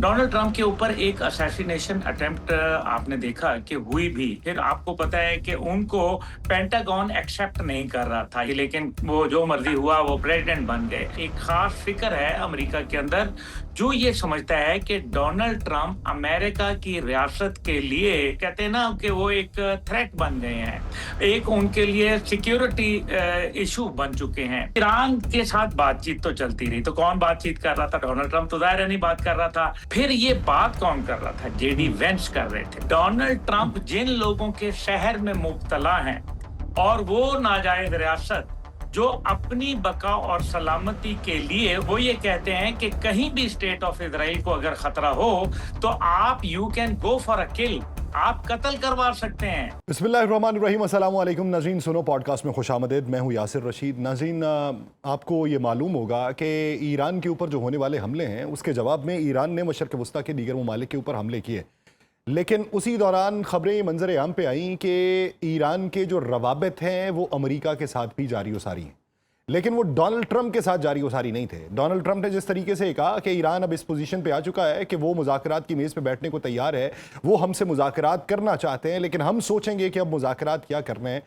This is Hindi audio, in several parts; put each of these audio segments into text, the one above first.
डोनाल्ड ट्रंप के ऊपर एक असैसिनेशन अटेम्प्ट आपने देखा कि हुई भी। फिर आपको पता है कि उनको पेंटागन एक्सेप्ट नहीं कर रहा था, लेकिन वो जो मर्जी हुआ वो प्रेसिडेंट बन गए। एक खास फिक्र है अमेरिका के अंदर जो ये समझता है कि डोनाल्ड ट्रंप अमेरिका की रियासत के लिए कहते हैं ना कि वो एक थ्रेट बन गए हैं, एक उनके लिए सिक्योरिटी इशू बन चुके हैं। ईरान के साथ बातचीत तो चलती रही, तो कौन बातचीत कर रहा था? डोनाल्ड ट्रंप तो जाहिर नहीं बात कर रहा था। फिर ये बात कौन कर रहा था? जेडी वेंस कर रहे थे। डोनाल्ड ट्रंप जिन लोगों के शहर में मुब्तला हैं और वो नाजायज रियासत जो अपनी बका और सलामती के लिए वो ये कहते हैं कि कहीं भी स्टेट ऑफ इजराइल को अगर खतरा हो तो आप you can go for a kill, आप कत्ल करवा सकते हैं। बिस्मिल्लाहिर्रहमानिर्रहीम, अस्सलाम वालेकुम नाज़रीन, सुनो पॉडकास्ट में खुशामदीद। मैं हूँ यासिर रशीद। नाज़रीन, आपको ये मालूम होगा कि ईरान के ऊपर जो होने वाले हमले हैं उसके जवाब में ईरान ने मशरक़ वस्ता के दीगर ममालिक के ऊपर हमले किए, लेकिन उसी दौरान ख़बरें मंजर आम पे आईं कि ईरान के जो रवाबित हैं वो अमेरिका के साथ भी जारी व सारी हैं, लेकिन वो डोनाल्ड ट्रंप के साथ जारी व सारी नहीं थे। डोनाल्ड ट्रंप ने जिस तरीके से कहा कि ईरान अब इस पोजीशन पे आ चुका है कि वो मुज़ाकरात की मेज़ पे बैठने को तैयार है, वो हमसे मुज़ाकरात करना चाहते हैं, लेकिन हम सोचेंगे कि अब मुज़ाकरात क्या करने हैं।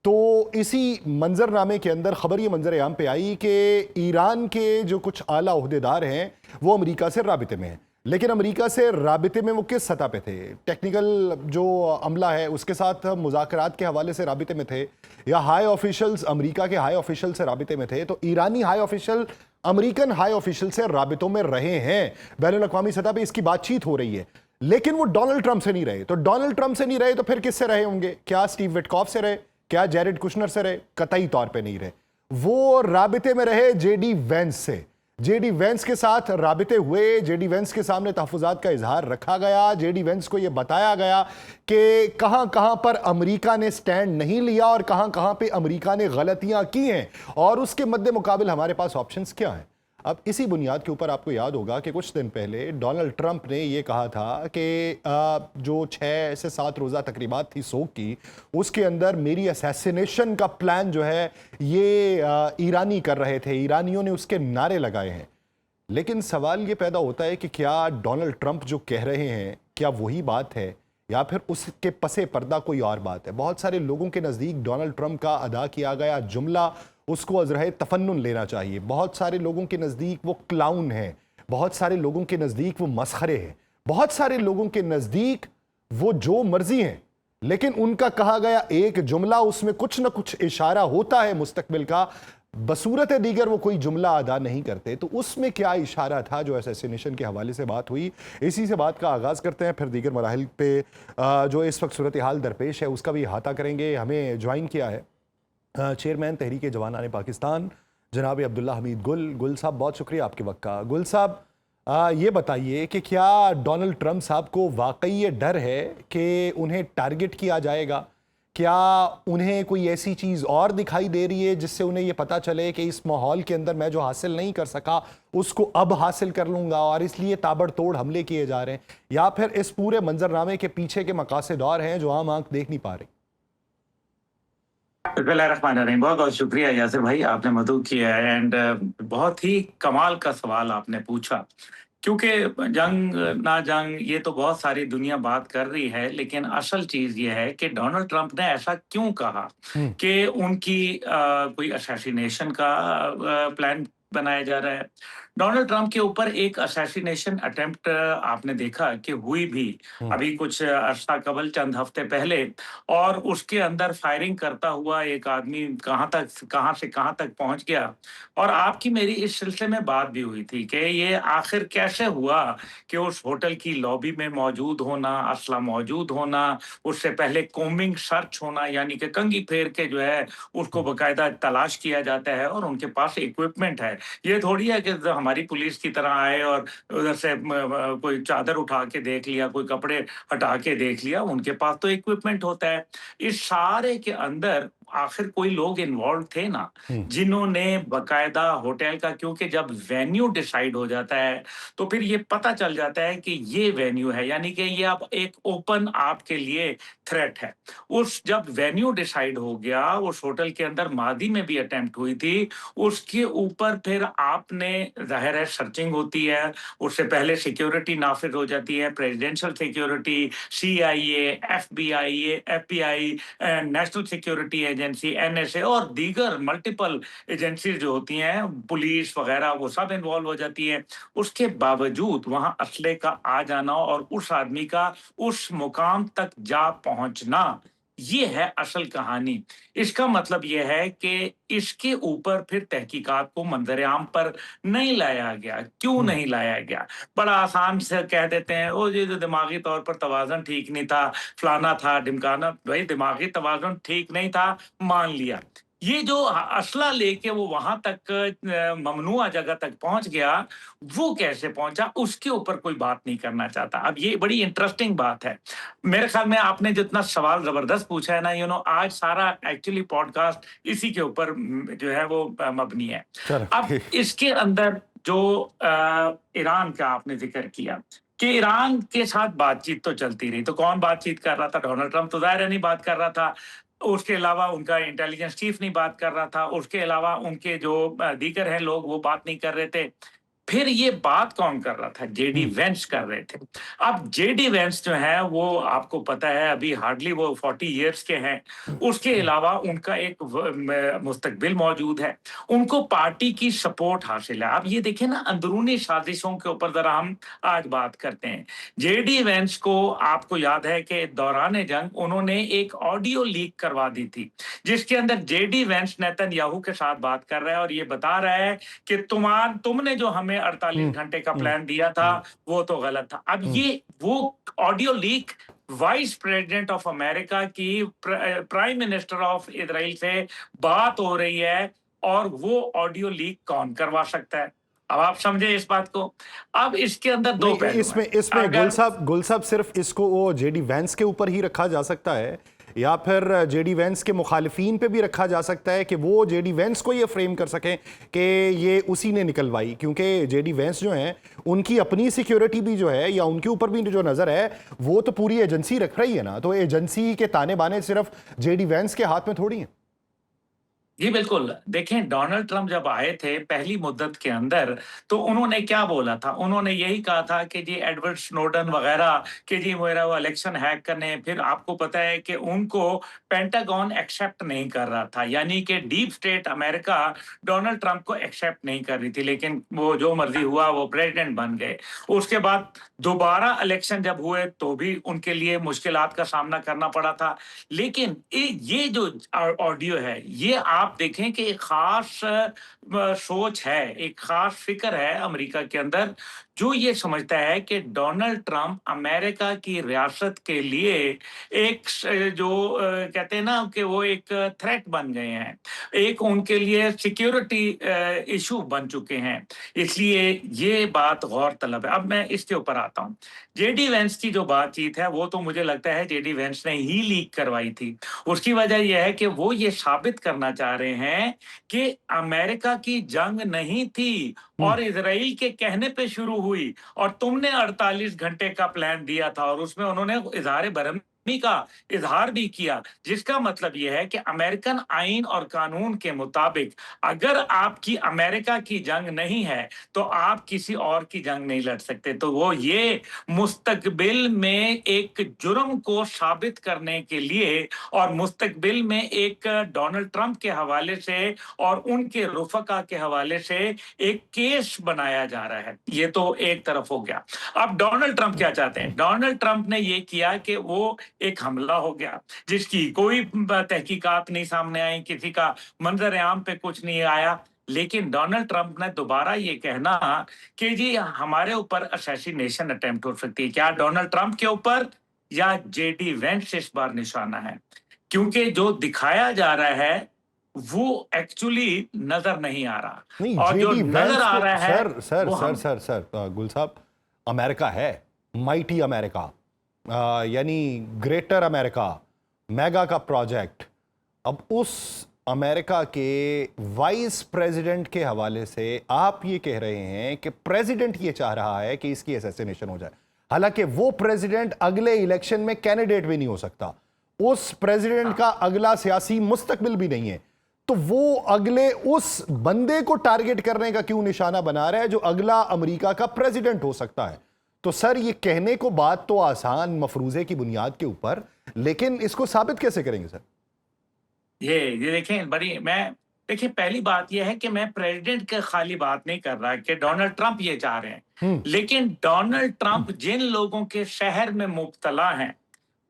तो इसी मंजरनामे के अंदर खबर ये मंजर आम पे आई कि ईरान के जो कुछ आला ओहदेदार हैं वो अमेरिका से राबिते में हैं, लेकिन अमेरिका से राबिते में वो किस सतह पे थे? टेक्निकल जो अमला है उसके साथ मुज़ाकरात के हवाले से राबिते में थे, या हाई ऑफिशियल्स अमेरिका के हाई ऑफिशियल से राबिते में थे? तो ईरानी high official American high official से राबितों में रहे हैं, बैनुल अक़वामी सतह पे इसकी बातचीत हो रही है, लेकिन वो डोनाल्ड ट्रंप से नहीं रहे। तो डोनाल्ड ट्रंप से नहीं रहे तो फिर किससे रहे होंगे? क्या स्टीव विटकॉफ से रहे? क्या जैरेड कुशनर से रहे? कतई तौर पर नहीं रहे। वो राबिते में रहे जेडी वेंस से। जेडी वेंस के साथ राबिते हुए, जेडी वेंस के सामने तहफ़्फ़ुज़ात का इजहार रखा गया, जेडी वेंस को यह बताया गया कि कहां कहां पर अमेरिका ने स्टैंड नहीं लिया और कहां कहां पे अमेरिका ने गलतियां की हैं और उसके मद्दे मुकाबिल हमारे पास ऑप्शंस क्या हैं। अब इसी बुनियाद के ऊपर आपको याद होगा कि कुछ दिन पहले डोनाल्ड ट्रंप ने यह कहा था कि जो 6 से 7 रोज़ा तकरीबात थी सोग की, उसके अंदर मेरी असैसिनेशन का प्लान जो है ये ईरानी कर रहे थे, ईरानियों ने उसके नारे लगाए हैं। लेकिन सवाल ये पैदा होता है कि क्या डोनाल्ड ट्रंप जो कह रहे हैं क्या वही बात है या फिर उसके पसे पर्दा कोई और बात है? बहुत सारे लोगों के नज़दीक डोनाल्ड ट्रंप का अदा किया गया जुमला उसको अज़रह तफन्नुन लेना चाहिए। बहुत सारे लोगों के नज़दीक वो क्लाउन है, बहुत सारे लोगों के नज़दीक वो मसखरे हैं, बहुत सारे लोगों के नज़दीक वो जो मर्जी हैं, लेकिन उनका कहा गया एक जुमला उसमें कुछ ना कुछ इशारा होता है मुस्तकबिल का, बसूरत दीगर वो कोई जुमला अदा नहीं करते। तो उसमें क्या इशारा था जो असैसिनेशन के हवाले से बात हुई? इसी से बात का आगाज़ करते हैं, फिर दीगर मराहिल पे जो इस वक्त सूरत हाल दरपेश है उसका भी अहाता करेंगे। हमें ज्वाइन किया है चेयरमैन तहरीक जवानान पाकिस्तान जनाब अब्दुल्ला हमीद गुल साहब, बहुत शुक्रिया आपके वक्त का। गुल साहब, ये बताइए कि क्या डोनाल्ड ट्रंप साहब को वाकई ये डर है कि उन्हें टारगेट किया जाएगा? क्या उन्हें कोई ऐसी चीज़ और दिखाई दे रही है जिससे उन्हें ये पता चले कि इस माहौल के अंदर मैं जो हासिल नहीं कर सका उसको अब हासिल कर लूँगा और इसलिए ताबड़तोड़ हमले किए जा रहे हैं? या फिर इस पूरे मंजरनामे के पीछे के मकासद और हैं जो आम आंख देख नहीं पा रही? बिस्मिल्लाहिर्रहमानिर्रहीम। बहुत बहुत शुक्रिया यासिर भाई, आपने मदद किया है। एंड बहुत ही कमाल का सवाल आपने पूछा, क्योंकि जंग ना जंग ये तो बहुत सारी दुनिया बात कर रही है, लेकिन असल चीज ये है कि डोनाल्ड ट्रंप ने ऐसा क्यों कहा कि उनकी कोई असैसिनेशन का प्लान बनाया जा रहा है। डोनाल्ड ट्रंप के ऊपर एक असैसिनेशन अटेम्प्ट आपने देखा कि हुई भी अभी कुछ अरसा कबल, चंद हफ्ते पहले, और उसके अंदर फायरिंग करता हुआ एक आदमी कहां से कहां तक पहुंच गया। और आपकी मेरी इस सिलसिले में बात भी हुई थी कि ये आखिर कैसे हुआ कि उस होटल की लॉबी में मौजूद होना, असला मौजूद होना, उससे पहले कोमिंग सर्च होना, यानी कि कंघी फेर के जो है उसको बकायदा तलाश किया जाता है और उनके पास इक्विपमेंट है। ये थोड़ी है कि हमारी पुलिस की तरह आए और उधर से कोई चादर उठा के देख लिया, कोई कपड़े हटा के देख लिया। उनके पास तो इक्विपमेंट होता है। इस सारे के अंदर आखिर कोई लोग इन्वॉल्व थे ना, हम्म, जिन्होंने बकायदा होटल का, क्योंकि जब वेन्यू डिसाइड हो जाता है तो फिर ये पता चल जाता है कि ये वेन्यू है, यानी कि ये अब एक ओपन आपके लिए थ्रेट है। उस जब वेन्यू डिसाइड हो गया, उस होटल के अंदर मादी में भी अटेम्प्ट हुई थी, उसके ऊपर फिर आपने, जाहिर है सर्चिंग होती है, उससे पहले सिक्योरिटी नाफिज हो जाती है, presidential security, CIA, FBI, FBI, national security agency, NSA और दीगर मल्टीपल एजेंसीज जो होती हैं, पुलिस वगैरह, वो सब इन्वॉल्व हो जाती है। उसके बावजूद वहां असले का आ जाना और उस आदमी का उस मुकाम तक जा पहुंचना, ये है असल कहानी। इसका मतलब यह है कि इसके ऊपर फिर तहकीकात को मंजर-ए-आम पर नहीं लाया गया। क्यों हम्म, नहीं लाया गया? बड़ा आसान से कह देते हैं, "ओ ये तो दिमागी तौर पर तवाज़ुन ठीक नहीं था, फलाना था, ढिमकाना।" भई दिमागी तवाज़ुन ठीक नहीं था, मान लिया। ये जो असला लेके वो वहां तक ममनुआ जगह तक पहुंच गया, वो कैसे पहुंचा, उसके ऊपर कोई बात नहीं करना चाहता। अब ये बड़ी इंटरेस्टिंग बात है। मेरे ख्याल में आपने जितना सवाल जबरदस्त पूछा है ना, आज सारा एक्चुअली पॉडकास्ट इसी के ऊपर जो है वो मबनी है। चलो अब ठीक। इसके अंदर जो ईरान का आपने जिक्र किया कि ईरान के साथ बातचीत तो चलती रही, तो कौन बातचीत कर रहा था? डोनाल्ड ट्रंप तो ज़ाहिर है नहीं बात कर रहा था। उसके अलावा उनका इंटेलिजेंस चीफ नहीं बात कर रहा था। उसके अलावा उनके जो दीगर हैं लोग, वो बात नहीं कर रहे थे। फिर ये बात कौन कर रहा था? जेडी हम्म, वेंस कर रहे थे। अब जेडी वेंस जो है वो आपको पता है अभी हार्डली वो 40 इयर्स के हैं। उसके अलावा उनका एक मुस्तकबिल मौजूद है। उनको पार्टी की सपोर्ट हासिल है। अब ये देखिए ना, अंदरूनी साजिशों के ऊपर जरा हम आज बात करते हैं। जेडी वेंस को आपको याद है कि दौरान जंग उन्होंने एक ऑडियो लीक करवा दी थी, जिसके अंदर जेडी वेंस नेतन्याहू के साथ बात कर रहा है और ये बता रहा है कि तुमने जो हमें 48 हम्म, घंटे का हम्म, प्लान दिया था, वो तो गलत था। अब हम्म। ये वो audio leak vice president of America की प्राइम मिनिस्टर ऑफ इजराइल से बात हो रही है, और वो ऑडियो लीक कौन करवा सकता है? अब आप समझे इस बात को। अब इसके अंदर दो नहीं, पहलू हैं। इसमें अगर गुल साहब सिर्फ इसको वो जेडी वैंस के ऊपर ही रखा जा सकता है, या फिर जेडी वैंस के मुखालिफिन पे भी रखा जा सकता है कि वो जेडी वैंस को ये फ्रेम कर सकें कि ये उसी ने निकलवाई? क्योंकि जेडी वैंस जो हैं उनकी अपनी सिक्योरिटी भी जो है, या उनके ऊपर भी जो नज़र है, वो तो पूरी एजेंसी रख रही है ना। तो एजेंसी के ताने बाने सिर्फ जेडी वैंस के हाथ में थोड़ी हैं। जी, बिल्कुल। देखें, डोनाल्ड ट्रंप जब आए थे पहली मुद्दत के अंदर, तो उन्होंने क्या बोला था? उन्होंने यही कहा था कि जी एडवर्ड स्नोडन वग़ैरह, कि जी मेरा वो इलेक्शन हैक करने। फिर आपको पता है कि उनको पेंटागन एक्सेप्ट नहीं कर रहा था, यानी कि deep state America Donald Trump को एक्सेप्ट नहीं कर रही थी, लेकिन वो जो मर्ज़ी हुआ, वो प्रेज़िडेंट बन गए। उसके बाद दोबारा इलेक्शन जब हुए, तो भी उनके लिए मुश्किलात का सामना करना पड़ा था। लेकिन ये जो ऑडियो है, ये आप देखें कि एक खास सोच है, एक खास फिक्र है अमेरिका के अंदर, जो ये समझता है कि डोनाल्ड ट्रंप अमेरिका की रियासत के लिए एक जो कहते हैं ना कि वो एक थ्रेट बन गए हैं, एक उनके लिए सिक्योरिटी इशू बन चुके हैं। इसलिए ये बात गौर तलब है। अब मैं इसके ऊपर आता हूँ। जेडी वेंस की जो बातचीत है, वो तो मुझे लगता है जेडी वेंस ने ही लीक करवाई थी। उसकी वजह यह है कि वो ये साबित करना चाह रहे हैं कि अमेरिका की जंग नहीं थी हम्म, और इजराइल के कहने पे शुरू हुई, और तुमने 48 घंटे का प्लान दिया था, और उसमें उन्होंने इजहार बरहमी का इजहार भी किया, जिसका मतलब यह है कि अमेरिकन आइन और कानून के मुताबिक अगर आपकी अमेरिका की जंग नहीं है, तो आप किसी और की जंग नहीं लड़ सकते। तो वो ये मुस्तकबिल में एक जुर्म को साबित करने के लिए, और मुस्तकबिल में एक डोनाल्ड ट्रंप के हवाले से और उनके रुफका के हवाले से एक केस बनाया जा रहा है। ये तो एक तरफ हो गया। अब डोनाल्ड ट्रंप क्या चाहते हैं? डोनाल्ड ट्रंप ने ये किया कि वो एक हमला हो गया, जिसकी कोई तहकीकात नहीं सामने आई, किसी का मंजर आम पे कुछ नहीं आया। लेकिन डोनाल्ड ट्रंप ने दोबारा ये कहना कि जी हमारे ऊपर असैसिनेशन अटेम्प्ट हो सकती है। क्या डोनाल्ड ट्रंप के ऊपर या जेडी वेंस इस बार निशाना है? क्योंकि जो दिखाया जा रहा है वो एक्चुअली नजर नहीं आ रहा, नहीं, और जो जेडी नजर वैंस आ को रहा है सर सर वो सर हम। सर सर गुल साहब, अमेरिका है, माइटी अमेरिका, यानी ग्रेटर अमेरिका, मेगा का प्रोजेक्ट, अब उस अमेरिका के वाइस प्रेसिडेंट के हवाले से आप ये कह रहे हैं कि प्रेसिडेंट ये चाह रहा है कि इसकी असैसिनेशन हो जाए, हालांकि वो प्रेसिडेंट अगले इलेक्शन में कैंडिडेट भी नहीं हो सकता, उस प्रेसिडेंट का अगला सियासी मुस्तकबिल भी नहीं है, तो वो अगले उस बंदे को टारगेट करने का क्यों निशाना बना रहा है जो अगला अमेरिका का प्रेसिडेंट हो सकता है? तो सर ये कहने को बात तो आसान मफरूजे की बुनियाद के ऊपर, लेकिन इसको साबित कैसे करेंगे सर? ये देखें बड़ी मैं देखिए पहली बात यह है कि मैं प्रेसिडेंट के खाली बात नहीं कर रहा कि डोनाल्ड ट्रंप ये चाह रहे हैं, हम्म। लेकिन डोनाल्ड ट्रंप जिन लोगों के शहर में मुब्तला हैं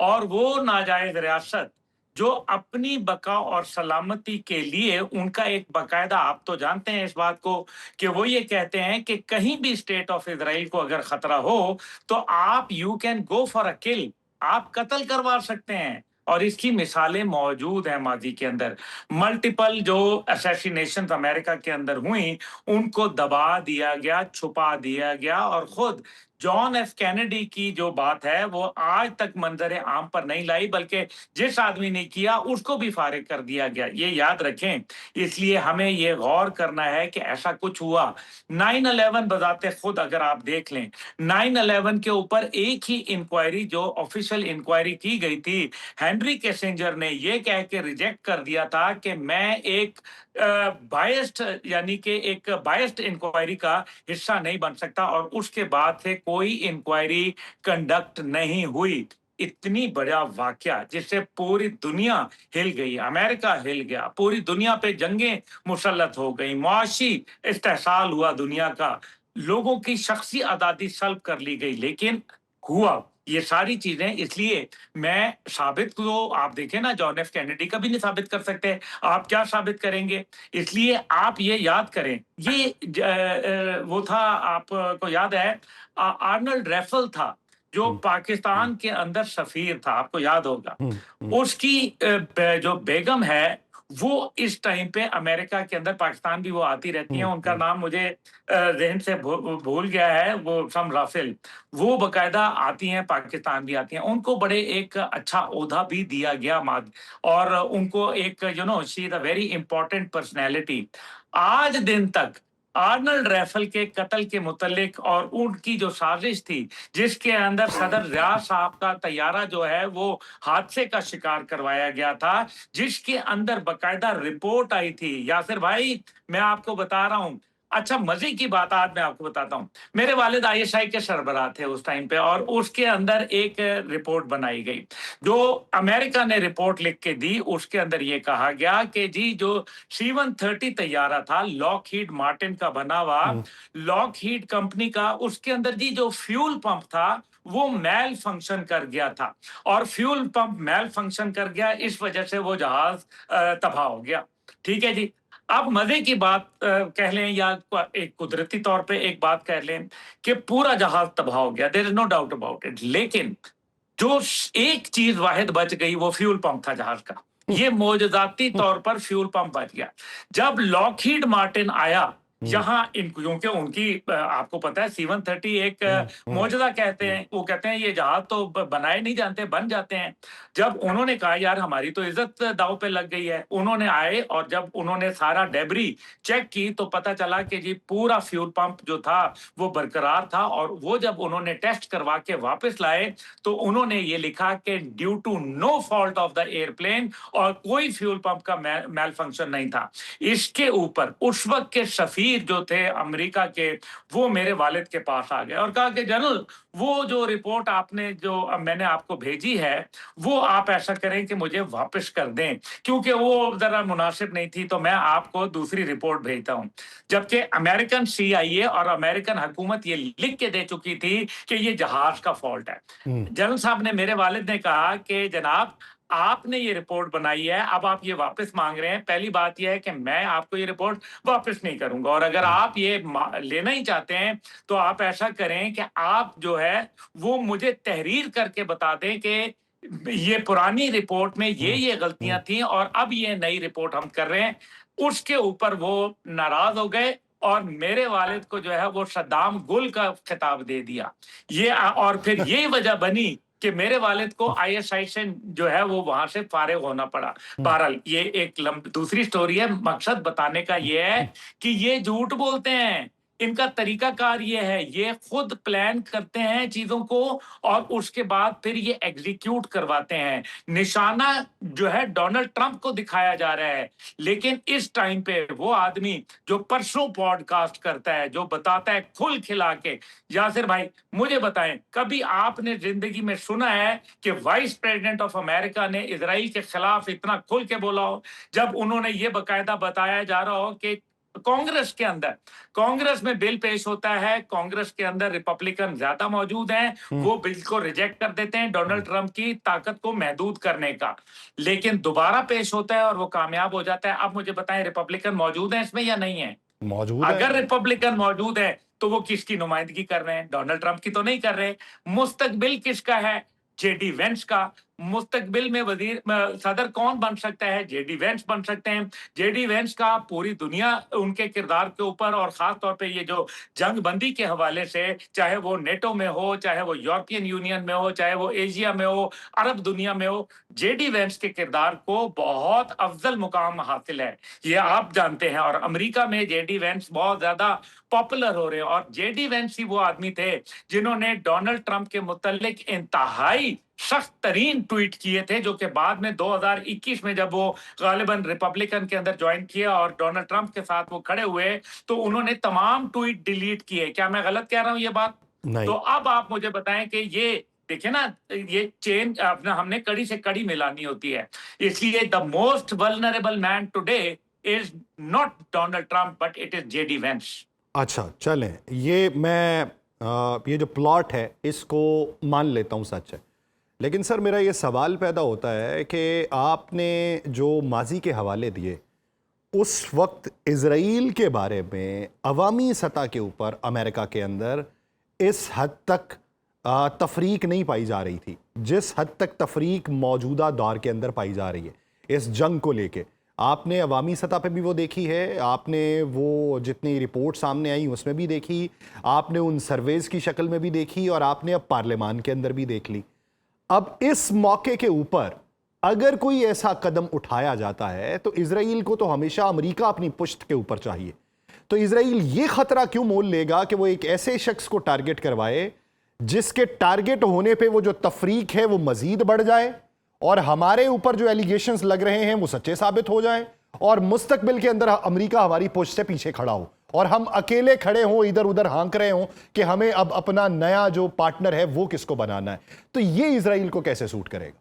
और वो नाजायज रियासत जो अपनी बका और सलामती के लिए उनका एक बाकायदा, आप तो जानते हैं इस बात को कि वो ये कहते हैं कि कहीं भी स्टेट ऑफ इजराइल को अगर खतरा हो तो आप you can go for a kill, आप कत्ल करवा सकते हैं। और इसकी मिसालें मौजूद हैं माजी के अंदर। मल्टीपल जो असैसिनेशन अमेरिका के अंदर हुई उनको दबा दिया गया, छुपा दिया गया, और खुद जॉन एफ कैनेडी की जो बात है वो आज तक मंजर आम पर नहीं लाई, बल्कि जिस आदमी ने किया उसको भी फारिग कर दिया गया। ये याद रखें। इसलिए हमें ये गौर करना है कि ऐसा कुछ हुआ। 9/11 बजाते खुद अगर आप देख लें, 9/11 के ऊपर एक ही इंक्वायरी जो ऑफिशियल इंक्वायरी की गई थी, हेनरी किसिंजर ने ये कह के रिजेक्ट कर दिया था कि मैं एक बायस्ड यानी कि एक बायस्ड इंक्वायरी का हिस्सा नहीं बन सकता, और उसके बाद से कोई इंक्वायरी कंडक्ट नहीं हुई। इतनी बड़ा वाकया जिससे पूरी दुनिया हिल गई, अमेरिका हिल गया, पूरी दुनिया पे जंगें मुसल्लत हो गई, मुआशी इस्तेहसाल हुआ दुनिया का, लोगों की शख्सी आज़ादी सल्ब कर ली गई, लेकिन हुआ ये सारी चीजें। इसलिए मैं साबित तो आप देखें ना, जॉन एफ कैनेडी का भी नहीं साबित कर सकते, आप क्या साबित करेंगे? इसलिए आप ये याद करें, ये वो था, आपको याद है आर्नल्ड रैफल था जो पाकिस्तान के अंदर सफीर था, आपको याद होगा। उसकी जो बेगम है वो इस टाइम पे अमेरिका के अंदर, पाकिस्तान भी वो आती रहती हैं, उनका नाम मुझे जहन से भूल गया है, वो सम राफिल, वो बकायदा आती हैं, पाकिस्तान भी आती हैं, उनको बड़े एक अच्छा ओहदा भी दिया गया और उनको एक she is a very important personality. आज दिन तक आर्नल्ड रैफल के कत्ल के मुतल्लिक और उनकी जो साजिश थी, जिसके अंदर सदर रियाज साहब का तैयारा जो है वो हादसे का शिकार करवाया गया था, जिसके अंदर बकायदा रिपोर्ट आई थी। यासिर भाई, मैं आपको बता रहा हूं, अच्छा मजे की बात आज मैं आपको बताता हूं। मेरे वालिद आईएसआई के सरबराह थे उस टाइम पे, और उसके अंदर एक रिपोर्ट बनाई गई जो अमेरिका ने रिपोर्ट लिख के दी। उसके अंदर ये कहा गया कि जी जो C-130 तैयारा था लॉकहीड मार्टिन का बना हुआ, लॉकहीड कंपनी का, उसके अंदर जी जो फ्यूल पंप था वो मेल फंक्शन कर गया था, और फ्यूल पंप मेल फंक्शन कर गया, इस वजह से वो जहाज तबाह हो गया। ठीक है जी। अब मजे की बात कह लें या एक कुदरती तौर पे एक बात कह लें कि पूरा जहाज तबाह हो गया, there is no doubt about it, लेकिन जो एक चीज वाहिद बच गई वो फ्यूल पंप था जहाज का। ये मौजूदाती तौर पर फ्यूल पंप बच गया। जब लॉकहीड मार्टिन आया यहाँ, क्योंकि उनकी आपको पता है C-130 एक मौजूदा कहते हैं, वो कहते हैं ये जहाज तो बनाए नहीं जानते, बन जाते हैं। जब उन्होंने कहा यार हमारी तो इज्जत दांव पे लग गई है, उन्होंने आए और जब उन्होंने सारा डेब्री चेक की तो पता चला कि जी पूरा फ्यूल पंप जो था वो बरकरार था, और वो जब उन्होंने टेस्ट करवा के वापस लाए तो उन्होंने ये लिखा कि due to no fault of the airplane, और कोई फ्यूल पंप का मेल फंक्शन नहीं था। इसके ऊपर उस वक्त के सफीर जो थे अमेरिका के, वो मेरे वालिद के पास आ गए और कहा कि जनरल वो जो रिपोर्ट आपने जो मैंने आपको भेजी है वो आप ऐसा करें कि मुझे वापस कर दें, क्योंकि वो जरा मुनासिब नहीं थी, तो मैं आपको दूसरी रिपोर्ट भेजता हूं। जबकि अमेरिकन CIA और अमेरिकन हुकूमत ये लिख के दे चुकी थी कि ये जहाज का फॉल्ट है। जनरल साहब ने, मेरे वालिद ने कहा कि जनाब आपने ये रिपोर्ट बनाई है, अब आप ये वापस मांग रहे हैं। पहली बात ये है कि मैं आपको ये रिपोर्ट वापस नहीं करूंगा, और अगर आप ये लेना ही चाहते हैं तो आप ऐसा करें कि आप जो है वो मुझे तहरीर करके बता दें कि ये पुरानी रिपोर्ट में ये गलतियां थी और अब ये नई रिपोर्ट हम कर रहे हैं। उसके ऊपर वो नाराज हो गए और मेरे वालिद को जो है वो सद्दाम गुल का खिताब दे दिया। ये और फिर यही वजह बनी कि मेरे वालिद को आईएसआई से जो है वो वहां से फारिग होना पड़ा। बहरहाल ये एक दूसरी स्टोरी है। मकसद बताने का ये है कि ये झूठ बोलते हैं। इनका तरीकाकार ये है, ये खुद प्लान करते हैं चीजों को और उसके बाद फिर ये एग्जीक्यूट करवाते हैं। निशाना जो है डोनाल्ड ट्रंप को दिखाया जा रहा है, लेकिन इस टाइम पे वो आदमी जो परसों पॉडकास्ट करता है, जो बताता है खुल खिला के, यासिर भाई मुझे बताएं, कभी आपने जिंदगी में सुना है कि वाइस प्रेसिडेंट ऑफ अमेरिका ने इजराइल के खिलाफ इतना खुल के बोला हो, जब उन्होंने ये बकायदा बताया जा रहा हो कि कांग्रेस में बिल पेश होता है, कांग्रेस के अंदर रिपब्लिकन ज्यादा मौजूद हैं, वो बिल को रिजेक्ट कर देते हैं डोनाल्ड ट्रंप की ताकत को महदूद करने का, लेकिन दोबारा पेश होता है और वो कामयाब हो जाता है। अब मुझे बताएं, रिपब्लिकन मौजूद है इसमें या नहीं है? मौजूद अगर है। रिपब्लिकन मौजूद है तो वो किसकी नुमाइंदगी कर रहे हैं? डोनाल्ड ट्रंप की तो नहीं कर रहे। मुस्तकबिल किसका है? जेडी वेंस का। मुस्तकबिल में सदर कौन बन सकता है? जेडी वेंस बन सकते हैं। जेडी वेंस का पूरी दुनिया उनके किरदार के ऊपर और खास तौर पे ये जो जंग बंदी के हवाले से, चाहे वो नेटो में हो, चाहे वो यूरोपियन यूनियन में हो, चाहे वो एशिया में हो, अरब दुनिया में हो, जेडी वेंस के किरदार को बहुत अफजल मुकाम हासिल है, ये आप जानते हैं। और अमेरिका में जेडी वेंस बहुत ज्यादा पॉपुलर हो रहे हैं और जेडी वेंस ही वो आदमी थे जिन्होंने डोनाल्ड ट्रंप के मुतालिक इंतहाई सख्त तरीन ट्वीट किए थे, जो कि बाद में 2021 में जब वो गालिबन रिपब्लिकन के अंदर ज्वाइन किया और डोनाल्ड ट्रंप के साथ वो खड़े हुए तो उन्होंने तमाम ट्वीट डिलीट किए। क्या मैं गलत कह रहा हूं ये बात? नहीं। तो अब आप मुझे बताएं कि ये देखिए ना, ये चेन अपना हमने कड़ी से कड़ी मिलानी होती है। इसलिए the most vulnerable man today is not Donald Trump but it is JD Vance. अच्छा चलें, ये मैं ये जो प्लॉट है इसको मान लेता हूँ सच है, लेकिन सर मेरा ये सवाल पैदा होता है कि आपने जो माजी के हवाले दिए उस वक्त इज़राइल के बारे में अवामी सतह के ऊपर अमेरिका के अंदर इस हद तक तफरीक नहीं पाई जा रही थी जिस हद तक तफरीक मौजूदा दौर के अंदर पाई जा रही है इस जंग को लेके। आपने अवामी सतह पे भी वो देखी है, आपने वो जितनी रिपोर्ट सामने आई उसमें भी देखी, आपने उन सर्वेज की शक्ल में भी देखी और आपने अब पार्लियामान के अंदर भी देख ली। अब इस मौके के ऊपर अगर कोई ऐसा कदम उठाया जाता है तो इजराइल को तो हमेशा अमेरिका अपनी पुश्त के ऊपर चाहिए, तो इजराइल ये खतरा क्यों मोल लेगा कि वो एक ऐसे शख्स को टारगेट करवाए जिसके टारगेट होने पे वो जो तफरीक है वो मजीद बढ़ जाए और हमारे ऊपर जो एलिगेशंस लग रहे हैं वो सच्चे साबित हो जाएं और मुस्तकबिल के अंदर अमेरिका हमारी पुश्त से पीछे खड़ा हो और हम अकेले खड़े हों, इधर उधर हाँक रहे हों कि हमें अब अपना नया जो पार्टनर है वो किसको बनाना है। तो ये इजराइल को कैसे सूट करेगा?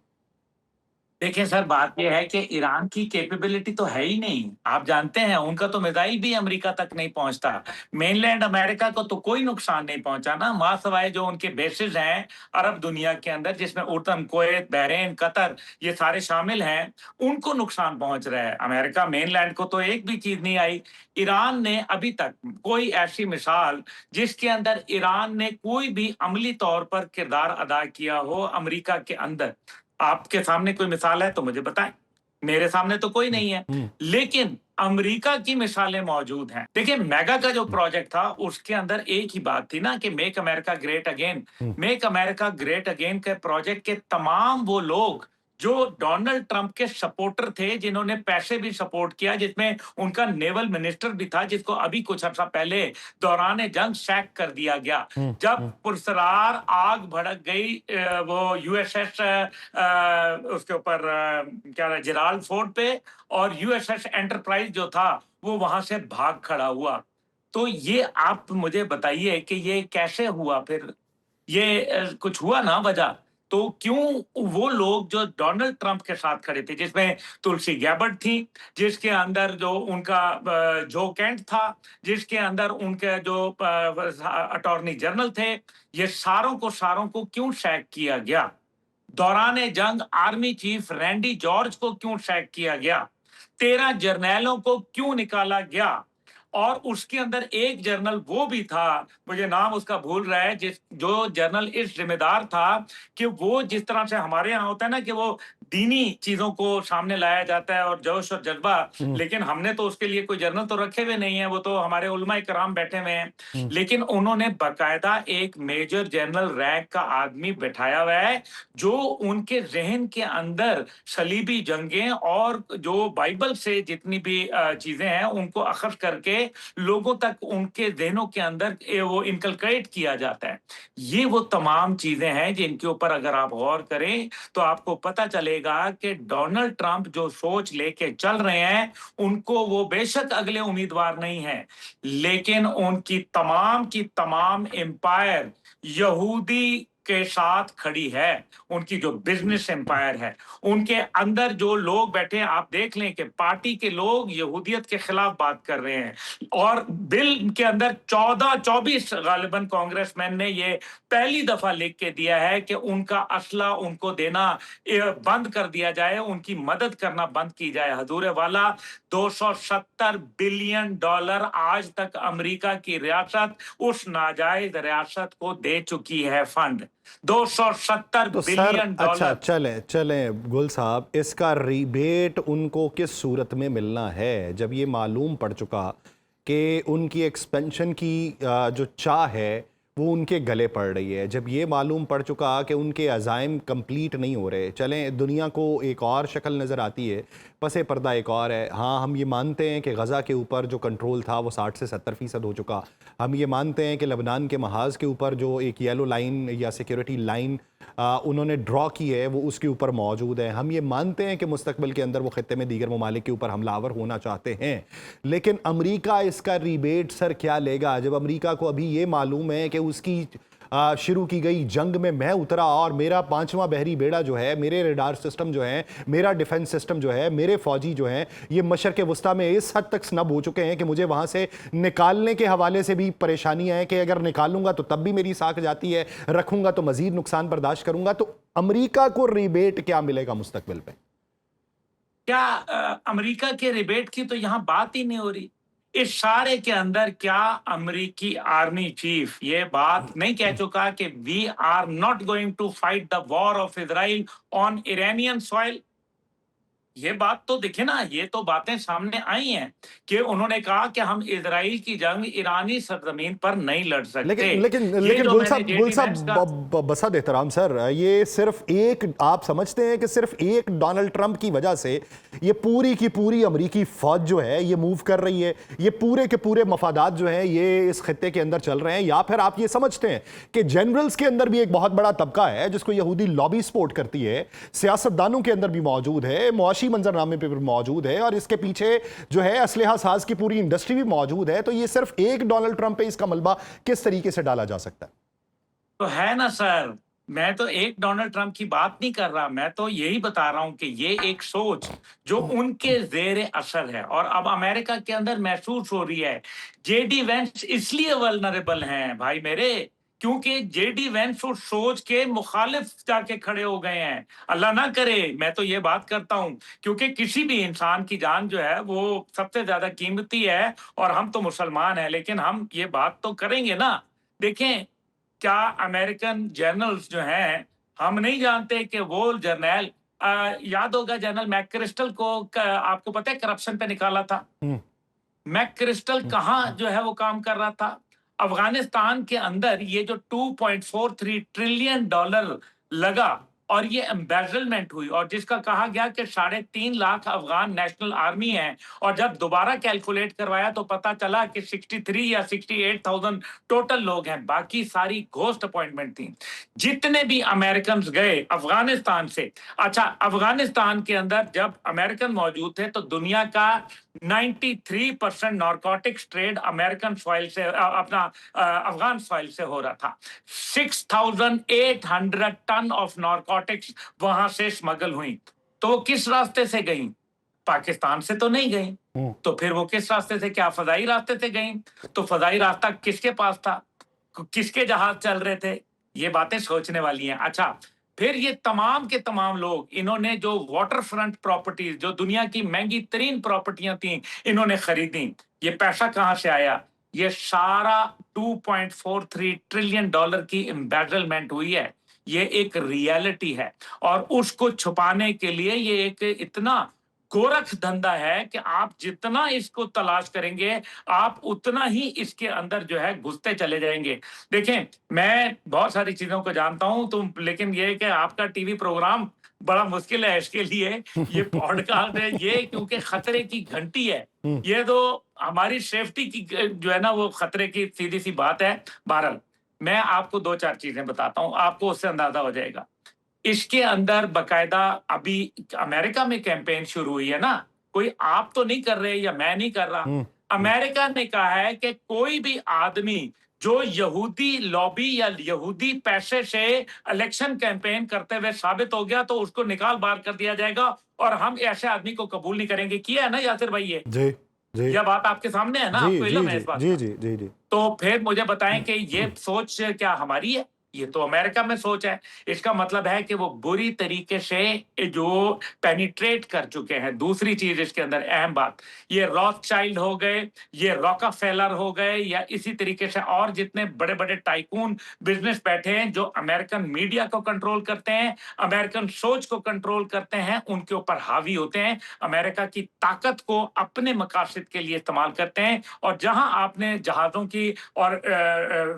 देखिए सर, बात यह है कि ईरान की कैपेबिलिटी तो है ही नहीं। आप जानते हैं उनका तो मिसाइल भी अमेरिका तक नहीं पहुंचता। मेनलैंड अमेरिका को तो कोई नुकसान नहीं पहुंचा ना, मां सवाए जो उनके बेसिस हैं अरब दुनिया के अंदर, जिसमें उर्दन, कुवैत, बहरीन, कतर ये सारे शामिल हैं, उनको नुकसान पहुंच रहा है। अमेरिका मेनलैंड को तो एक भी चीज नहीं आई। ईरान ने अभी तक कोई ऐसी मिसाल जिसके अंदर ईरान ने कोई भी अमली तौर पर किरदार अदा किया हो अमेरिका के अंदर, आपके सामने कोई मिसाल है तो मुझे बताएं। मेरे सामने तो कोई नहीं है, लेकिन अमेरिका की मिसालें मौजूद हैं। देखिए, मेगा का जो प्रोजेक्ट था उसके अंदर एक ही बात थी ना कि make America great again. Make America great again के प्रोजेक्ट के तमाम वो लोग जो डोनाल्ड ट्रंप के सपोर्टर थे, जिन्होंने पैसे भी सपोर्ट किया, जिसमें उनका नेवल मिनिस्टर भी था जिसको अभी कुछ अर्सा पहले दौरान जंग सैक कर दिया गया। जब पुरसरार आग भड़क गई वो यूएसएस उसके ऊपर क्या जिराल्ड फोर्ट पे, और यूएसएस एंटरप्राइज जो था वो वहां से भाग खड़ा हुआ। तो ये आप मुझे बताइए कि ये कैसे हुआ? फिर ये कुछ हुआ ना वजह, तो क्यों वो लोग जो डोनाल्ड ट्रंप के साथ खड़े थे, जिसमें तुलसी गैबर्ट थी, जिसके अंदर जो उनका जो कैंट था, जिसके अंदर उनके जो अटॉर्नी जनरल थे, ये सारों को क्यों सैक किया गया? दौरान जंग आर्मी चीफ रैंडी जॉर्ज को क्यों सैक किया गया? 13 जर्नैलों को क्यों निकाला गया? और उसके अंदर एक जर्नल वो भी था, मुझे नाम उसका भूल रहा है, जो जर्नल इस जिम्मेदार था कि वो जिस तरह से हमारे यहाँ होता है ना कि वो दीनी चीजों को सामने लाया जाता है और जोश और जज्बा, लेकिन हमने तो उसके लिए कोई जर्नल तो रखे हुए नहीं है, वो तो हमारे उलमा इकराम बैठे हुए हैं। लेकिन उन्होंने बकायदा एक मेजर जनरल रैंक का आदमी बैठाया हुआ है जो उनके जहन के अंदर सलीबी जंगें और जो बाइबल से जितनी भी चीजें हैं उनको अखज करके लोगों तक उनके जहनों के अंदर वो इनकलकेट किया जाता है। ये वो तमाम चीजें हैं जिनके ऊपर अगर आप गौर करें तो आपको पता चलेगा कि डोनाल्ड ट्रंप जो सोच लेके चल रहे हैं उनको वो बेशक अगले उम्मीदवार नहीं है, लेकिन उनकी तमाम एम्पायर यहूदी के साथ खड़ी है। उनकी जो बिजनेस एम्पायर है, उनके अंदर जो लोग बैठे हैं, आप देख लें कि पार्टी के लोग यहूदियत के खिलाफ बात कर रहे हैं और बिल के अंदर 14-24 गालिबन कांग्रेसमैन ने ये पहली दफा लिख के दिया है कि उनका असला उनको देना बंद कर दिया जाए, उनकी मदद करना बंद की जाए। हजूर वाला 270 बिलियन डॉलर आज तक अमेरिका की रियासत उस नाजायज रियासत को दे चुकी है फंड, 270 तो सर बिलियन अच्छा डॉलर। चलें चलें गुल साहब, इसका रिबेट उनको किस सूरत में मिलना है जब ये मालूम पड़ चुका कि उनकी एक्सपेंशन की जो चाह है वो उनके गले पड़ रही है, जब ये मालूम पड़ चुका कि उनके अज़ाइम कंप्लीट नहीं हो रहे। चलें दुनिया को एक और शक्ल नज़र आती है, पसे पर्दा एक और है। हाँ, हम ये मानते हैं कि गज़ा के ऊपर जो कंट्रोल था वो 60 से 70% हो चुका। हम ये मानते हैं कि लबनान के महाज़ के ऊपर जो एक येलो लाइन या सिक्योरिटी लाइन उन्होंने ड्रॉ की है वो उसके ऊपर मौजूद है। हम ये मानते हैं कि मुस्तकबिल के अंदर वो ख़ित्ते में दीगर ममालिक के ऊपर हमलावर होना चाहते हैं, लेकिन अमरीका इसका रिबेट सर क्या लेगा जब अमरीका को अभी ये मालूम है कि उसकी शुरू की गई जंग में मैं उतरा और मेरा 5वां बहरी बेड़ा जो है, मेरे रडार सिस्टम जो है, मेरा डिफेंस सिस्टम जो है, मेरे फौजी जो हैं, ये मशरक़ वस्ता में इस हद तक स्नब हो चुके हैं कि मुझे वहाँ से निकालने के हवाले से भी परेशानियाँ हैं कि अगर निकालूंगा तो तब भी मेरी साख जाती है, रखूंगा तो मज़ीद नुकसान बर्दाश्त करूंगा। तो अमरीका को रिबेट क्या मिलेगा मुस्तकबिल पे? क्या अमेरिका के रिबेट की तो यहाँ बात ही नहीं हो रही। इस सारे के अंदर क्या अमेरिकी आर्मी चीफ ये बात नहीं कह चुका कि we are not going to fight the war of Israel on Iranian soil? ये बात तो देखे ना, ये तो बातें सामने आई हैं कि उन्होंने कहा कि हम इजराइल की जंग ईरानी सरजमीन पर नहीं लड़ सकते। लेकिन लेकिन ये लेकिन जो गुल मैंने साहब जेडी वेंस का बसद एहतराम सर, ये सिर्फ एक, आप समझते हैं कि सिर्फ एक डोनाल्ड ट्रंप की वजह से ये पूरी की पूरी अमरीकी फौज जो है ये मूव कर रही है, ये पूरे के पूरे मफादात जो हैं ये इस खित्ते के अंदर चल रहे हैं, या फिर आप ये समझते हैं कि जनरल्स के अंदर भी एक बहुत बड़ा तबका है जिसको यहूदी लॉबी सपोर्ट करती है, सियासतदानों के अंदर भी मौजूद है, मुआशी मंजरनामे पे भी मौजूद है और इसके पीछे जो है असलहा साज की पूरी इंडस्ट्री भी मौजूद है, तो ये सिर्फ एक डोनाल्ड ट्रंप पे इसका मलबा किस तरीके से डाला जा सकता है? तो है ना सर, मैं तो एक डोनाल्ड ट्रंप की बात नहीं कर रहा, मैं तो यही बता रहा हूं कि ये एक सोच जो उनके जेर असर है और अब अमेरिका के अंदर महसूस हो रही है। जेडी वेंस इसलिए वल्नरेबल हैं भाई मेरे, क्योंकि जेडी वेंस उस सोच के मुखालिफ जाके खड़े हो गए हैं। अल्लाह ना करे, मैं तो ये बात करता हूं, क्योंकि किसी भी इंसान की जान जो है वो सबसे ज्यादा कीमती है और हम तो मुसलमान हैं, लेकिन हम ये बात तो करेंगे ना। देखें, क्या अमेरिकन जर्नल्स जो हैं, हम नहीं जानते कि वो जर्नल याद होगा जनरल मैकक्रिस्टल को आपको पता है करप्शन पे निकाला था। मैकक्रिस्टल कहाँ जो है वो काम कर रहा था? अफगानिस्तान के अंदर ये जो 2.43 ट्रिलियन डॉलर लगा और ये एम्बेजलमेंट हुई और जिसका कहा गया कि 3.5 लाख अफगान नेशनल आर्मी है, और जब दोबारा कैलकुलेट करवाया तो पता चला कि 63 या 68,000 टोटल लोग हैं, बाकी सारी घोस्ट अपॉइंटमेंट थी। जितने भी अमेरिकन गए अफगानिस्तान से, अच्छा अफगानिस्तान के अंदर जब अमेरिकन मौजूद थे तो दुनिया का 93% नारकोटिक्स ट्रेड अमेरिकन सॉइल से अपना अफगान सॉइल से हो रहा था। 6,800 टन ऑफ नारकोटिक्स वहां से स्मगल हुई। तो वो किस रास्ते से गई? पाकिस्तान से तो नहीं गई। तो फिर वो किस रास्ते से, क्या फजाई रास्ते से गई? तो फजाई रास्ता किसके पास था? किसके जहाज चल रहे थे? ये बातें सोचने वाली हैं। अच्छा, फिर ये तमाम के तमाम लोग, इन्होंने जो वाटर फ्रंट प्रॉपर्टीज, जो दुनिया की महंगी तरीन प्रॉपर्टियां थी, इन्होंने खरीदी। ये पैसा कहां से आया? ये सारा 2.43 ट्रिलियन डॉलर की एम्बेजलमेंट हुई है। ये एक रियलिटी है और उसको छुपाने के लिए ये एक इतना गोरख धंधा है कि आप जितना इसको तलाश करेंगे आप उतना ही इसके अंदर जो है घुसते चले जाएंगे। देखें, मैं बहुत सारी चीजों को जानता हूं तो, लेकिन ये कि आपका टीवी प्रोग्राम बड़ा मुश्किल है इसके लिए, ये पॉडकास्ट है ये, क्योंकि खतरे की घंटी है ये, तो हमारी सेफ्टी की जो है ना वो खतरे की सीधी सी बात है। बहरहाल मैं आपको दो चार चीजें बताता हूं, आपको उससे अंदाजा हो जाएगा। इसके अंदर बकायदा अभी अमेरिका में कैंपेन शुरू हुई है ना, कोई आप तो नहीं कर रहे या मैं नहीं कर रहा। अमेरिका ने कहा है कि कोई भी आदमी जो यहूदी लॉबी या यहूदी पैसे से इलेक्शन कैंपेन करते हुए साबित हो गया तो उसको निकाल बाहर कर दिया जाएगा और हम ऐसे आदमी को कबूल नहीं करेंगे। किया है ना यासिर भाई ये? जी जी यह बात आपके सामने है ना, जी आपको जी इल्म है इस बात जी का? जी जी जी। तो फिर मुझे बताएं कि ये सोच क्या हमारी है? ये तो अमेरिका में सोच है। इसका मतलब है कि वो बुरी तरीके से जो पेनिट्रेट कर चुके हैं। दूसरी चीज इसके अंदर अहम बात, ये रॉथशाइल्ड हो गए, ये रॉकफेलर हो गए, या इसी तरीके से और जितने बड़े बड़े टाइकून बिजनेस बैठे हैं जो अमेरिकन मीडिया को कंट्रोल करते हैं, अमेरिकन सोच को कंट्रोल करते हैं, उनके ऊपर हावी होते हैं, अमेरिका की ताकत को अपने मकासद के लिए इस्तेमाल करते हैं। और जहां आपने जहाजों की और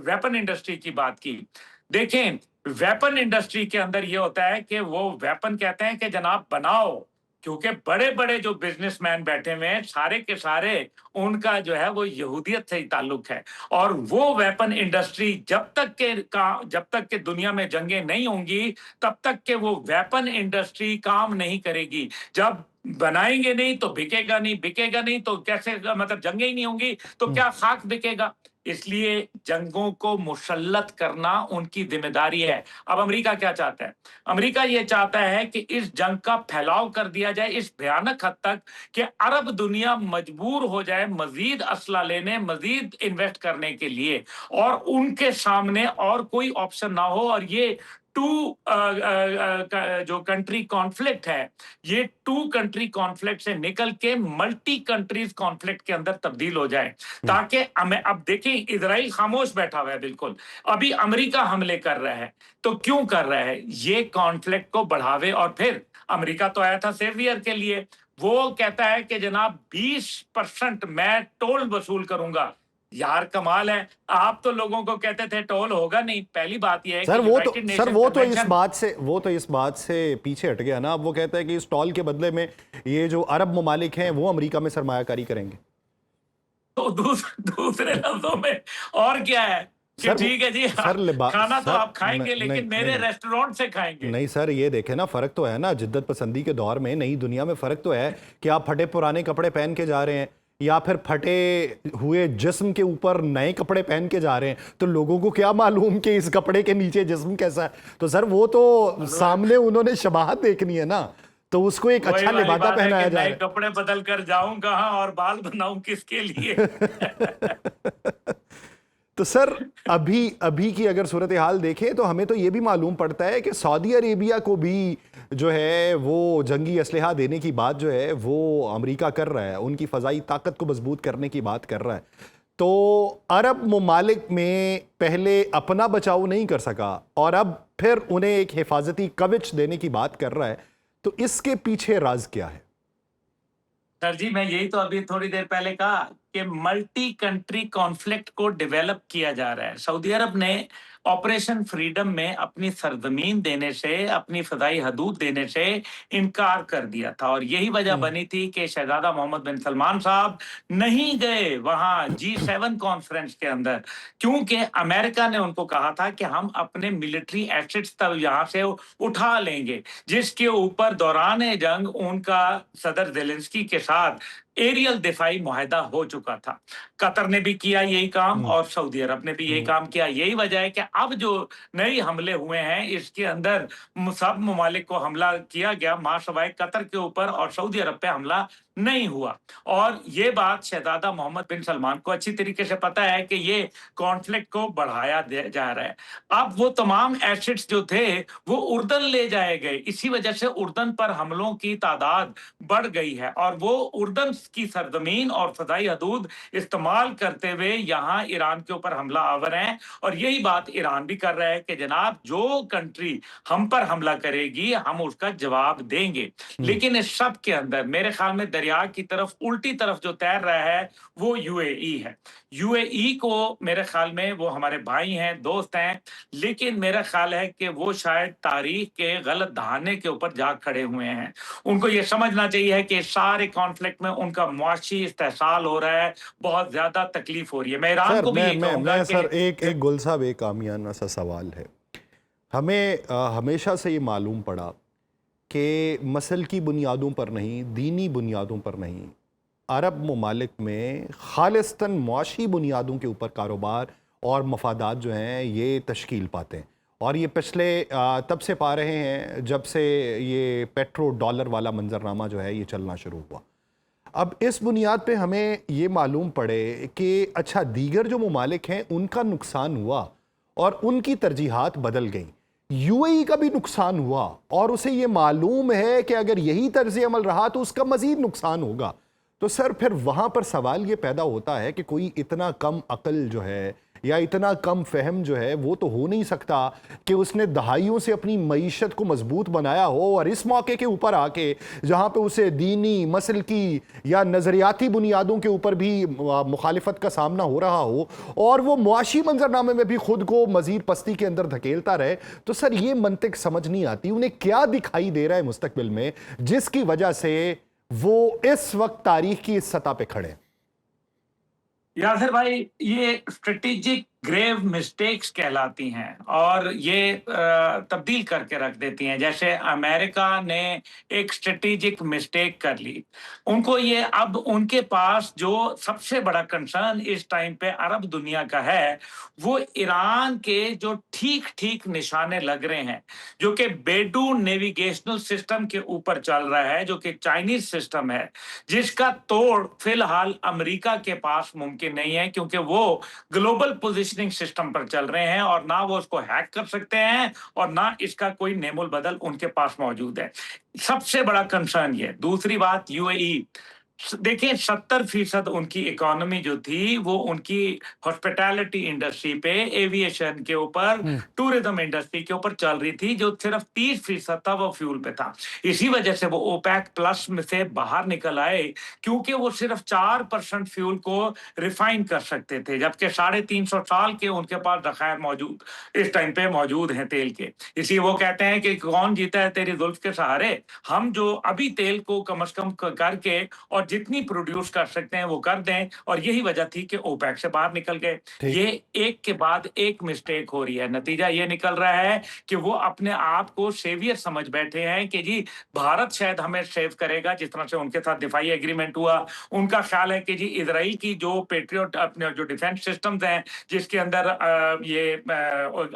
वेपन इंडस्ट्री की बात की, देखें वेपन इंडस्ट्री के अंदर ये होता है कि वो वेपन कहते हैं कि जनाब बनाओ, क्योंकि बड़े बड़े जो बिजनेसमैन बैठे हुए हैं सारे के सारे उनका जो है वो यहूदियत से ही ताल्लुक है। और वो वेपन इंडस्ट्री जब तक के दुनिया में जंगें नहीं होंगी तब तक के वो वेपन इंडस्ट्री काम नहीं करेगी। जब बनाएंगे नहीं तो बिकेगा नहीं, बिकेगा नहीं तो कैसे, मतलब जंगें ही नहीं होंगी तो क्या खाक बिकेगा। इसलिए जंगों को मुसल्लत करना उनकी जिम्मेदारी है। अब अमेरिका क्या चाहता है? अमेरिका ये चाहता है कि इस जंग का फैलाव कर दिया जाए इस भयानक हद तक कि अरब दुनिया मजबूर हो जाए मजीद असला लेने, मजीद इन्वेस्ट करने के लिए, और उनके सामने और कोई ऑप्शन ना हो, और ये जो कंट्री कॉन्फ्लिक्ट है, ये टू कंट्री कॉन्फ्लिक्ट से निकल के मल्टी कंट्रीज कॉन्फ्लिक्ट के अंदर तब्दील हो जाए, ताकि अब देखिए इजराइल खामोश बैठा हुआ है बिल्कुल, अभी अमेरिका हमले कर रहा है। तो क्यों कर रहा है? ये कॉन्फ्लिक्ट को बढ़ावे। और फिर अमेरिका तो आया था सेवियर के लिए, वो कहता है कि जनाब 20% मैं टोल वसूल करूंगा। यार कमाल है, आप तो लोगों को कहते थे टोल होगा नहीं। पहली बात यह है सर कि वो तो इस बात से पीछे हट गया ना। अब वो कहता है कि इस टोल के बदले में ये जो अरब ममालिक हैं वो अमेरिका में सरमायाकारी करेंगे। तो दूसरे लफ्जों में और क्या है कि ठीक है जी, खाना तो आप खाएंगे लेकिन मेरे रेस्टोरेंट से खाएंगे। नहीं सर, ये देखे ना, फर्क तो है ना। जिद्दत पसंदी के दौर में नई दुनिया में फर्क तो है कि आप फटे पुराने कपड़े पहन के जा रहे हैं या फिर फटे हुए जिस्म के ऊपर नए कपड़े पहन के जा रहे हैं, तो लोगों को क्या मालूम कि इस कपड़े के नीचे जिस्म कैसा है। तो सर वो तो सामने उन्होंने शबाहत देखनी है ना, तो उसको एक अच्छा लिबादा पहनाया जाए। कपड़े बदल कर जाऊं कहां और बाल बनाऊं किसके लिए? तो सर अभी की अगर सूरत हाल देखें तो हमें तो ये भी मालूम पड़ता है कि सऊदी अरेबिया को भी जो है वो जंगी असलहा देने की बात जो है वो अमेरिका कर रहा है, उनकी फ़ज़ाई ताकत को मजबूत करने की बात कर रहा है। तो अरब ममालिक में पहले अपना बचाव नहीं कर सका और अब फिर उन्हें एक हिफाजती कवच देने की बात कर रहा है, तो इसके पीछे राज क्या है? सर जी, मैं यही तो अभी थोड़ी देर पहले कहा कि मल्टी कंट्री कॉन्फ्लिक्ट को डेवलप किया जा रहा है। सऊदी अरब ने ऑपरेशन फ्रीडम में अपनी सरजमीन देने से, अपनी फदाई हदूद देने से इनकार कर दिया था, और यही वजह बनी थी कि शहजादा मोहम्मद बिन सलमान साहब नहीं गए वहां G7 कॉन्फ्रेंस के अंदर, क्योंकि अमेरिका ने उनको कहा था कि हम अपने मिलिट्री एसेट्स तब यहां से उठा लेंगे, जिसके ऊपर दौरान जंग उनका सदर ज़ेलेंस्की के साथ एरियल दिफाई मुआहदा हो चुका था। कतर ने भी किया यही काम और सऊदी अरब ने भी यही काम किया। यही वजह है कि अब जो नए हमले हुए हैं इसके अंदर सब ममालिक को हमला किया गया, माशवाए कतर के ऊपर और सऊदी अरब पे हमला नहीं हुआ। और ये बात शहजादा मोहम्मद बिन सलमान को अच्छी तरीके से पता है कि ये कॉन्फ्लिक्ट को बढ़ाया जा रहा है। अब वो तमाम एसेट्स जो थे वो उर्दन ले जाए गए, इसी वजह से उर्दन पर हमलों की तादाद बढ़ गई है और वो उर्दन की सरजमीन और फदाई हदूद इस्तेमाल करते हुए यहाँ ईरान के ऊपर हमला आवर हैं। और यही बात ईरान भी कर रहा है कि जनाब जो कंट्री हम पर हमला करेगी हम उसका जवाब देंगे। लेकिन इस सब के अंदर मेरे ख्याल में दरिया की तरफ उल्टी तरफ जो तैर रहा है वो यूएई है। यूएई को मेरे ख्याल में वो हमारे भाई हैं, दोस्त हैं, लेकिन मेरा ख्याल है कि वो शायद तारीख के गलत दहाने के ऊपर जा खड़े हुए हैं। उनको ये समझना चाहिए कि सारे कॉन्फ्लिक्ट में उनका मुआशी इस्तेहसाल हो रहा है, बहुत ज्यादा तकलीफ हो रही है। मैं ईरान सर को भी ये कहूंगा कि सर एक गुल साहब एक आमियाना सा सवाल है। हमें हमेशा से ये मालूम पड़ा कि मसल की बुनियादों पर नहीं, दीनी बुनियादों पर नहीं, अरब ममालिक में खालिस्तन मुआशी बुनियादों के ऊपर कारोबार और मफादात जो हैं ये तश्कील पाते हैं। और ये पिछले तब से पा रहे हैं जब से ये पेट्रो डॉलर वाला मंजरनामा जो है ये चलना शुरू हुआ। अब इस बुनियाद पे हमें ये मालूम पड़े कि अच्छा दीगर जो ममालिक हैं उनका नुकसान हुआ और उनकी तरजीहात बदल गई, यूएई का भी नुकसान हुआ और उसे ये मालूम है कि अगर यही तर्ज अमल रहा तो उसका मजीद नुकसान होगा। तो सर फिर वहां पर सवाल ये पैदा होता है कि कोई इतना कम अकल जो है या इतना कम फहम जो है वो तो हो नहीं सकता कि उसने दहाइयों से अपनी मईशत को मजबूत बनाया हो और इस मौके के ऊपर आके जहां पे उसे दीनी मसल की या नज़रियाती बुनियादों के ऊपर भी मुखालिफत का सामना हो रहा हो और वो मुआशी मंजरनामे में भी खुद को मजीद पस्ती के अंदर धकेलता रहे। तो सर ये मंतिक समझ नहीं आती, उन्हें क्या दिखाई दे रहा है मुस्तकबिल में जिसकी वजह से वो इस वक्त तारीख की इस सतह पे खड़े? यासिर भाई, ये स्ट्रेटेजिक ग्रेव मिस्टेक्स कहलाती हैं और ये तब्दील करके रख देती हैं। जैसे अमेरिका ने एक स्ट्रेटेजिक मिस्टेक कर ली, उनको ये अब उनके पास जो सबसे बड़ा कंसर्न इस टाइम पे अरब दुनिया का है वो ईरान के जो ठीक ठीक निशाने लग रहे हैं, जो कि बेडू नेविगेशनल सिस्टम के ऊपर चल रहा है, जो कि चाइनीज सिस्टम है, जिसका तोड़ फिलहाल अमेरिका के पास मुमकिन नहीं है क्योंकि वो ग्लोबल पोजीशनिंग सिस्टम पर चल रहे हैं और ना वो उसको हैक कर सकते हैं और ना इसका कोई नेमुल बदल उनके पास मौजूद है। सबसे बड़ा कंसर्न ये। दूसरी बात, यूएई देखिए 70% उनकी इकोनॉमी जो थी वो उनकी हॉस्पिटैलिटी इंडस्ट्री पे, एविएशन के ऊपर, टूरिज्म इंडस्ट्री के ऊपर चल रही थी, जो सिर्फ 30% था वो फ्यूल पे था। इसी वजह से वो ओपेक प्लस में से बाहर निकल आए क्योंकि वो सिर्फ 4% फ्यूल को रिफाइन कर सकते थे, जबकि 350 साल के उनके पास जखायर मौजूद इस टाइम पे मौजूद हैं तेल के। इसी वो कहते हैं कि कौन जीता है तेरी जुल्फ के सहारे। हम जो अभी तेल को कम से कम करके और जितनी प्रोड्यूस कर सकते हैं वो कर दें, और यही वजह थी कि ओपेक से बाहर निकल गए। ये एक के बाद एक मिस्टेक हो रही है। नतीजा ये निकल रहा है कि वो अपने आप को सेवियर समझ बैठे हैं कि जी भारत शायद हमें सेव करेगा, जिस तरह से उनके साथ दिफाई एग्रीमेंट हुआ। उनका ख्याल है कि जी इजराइल की जो पेट्रियट अपने जो डिफेंस सिस्टम्स हैं, जिसके अंदर ये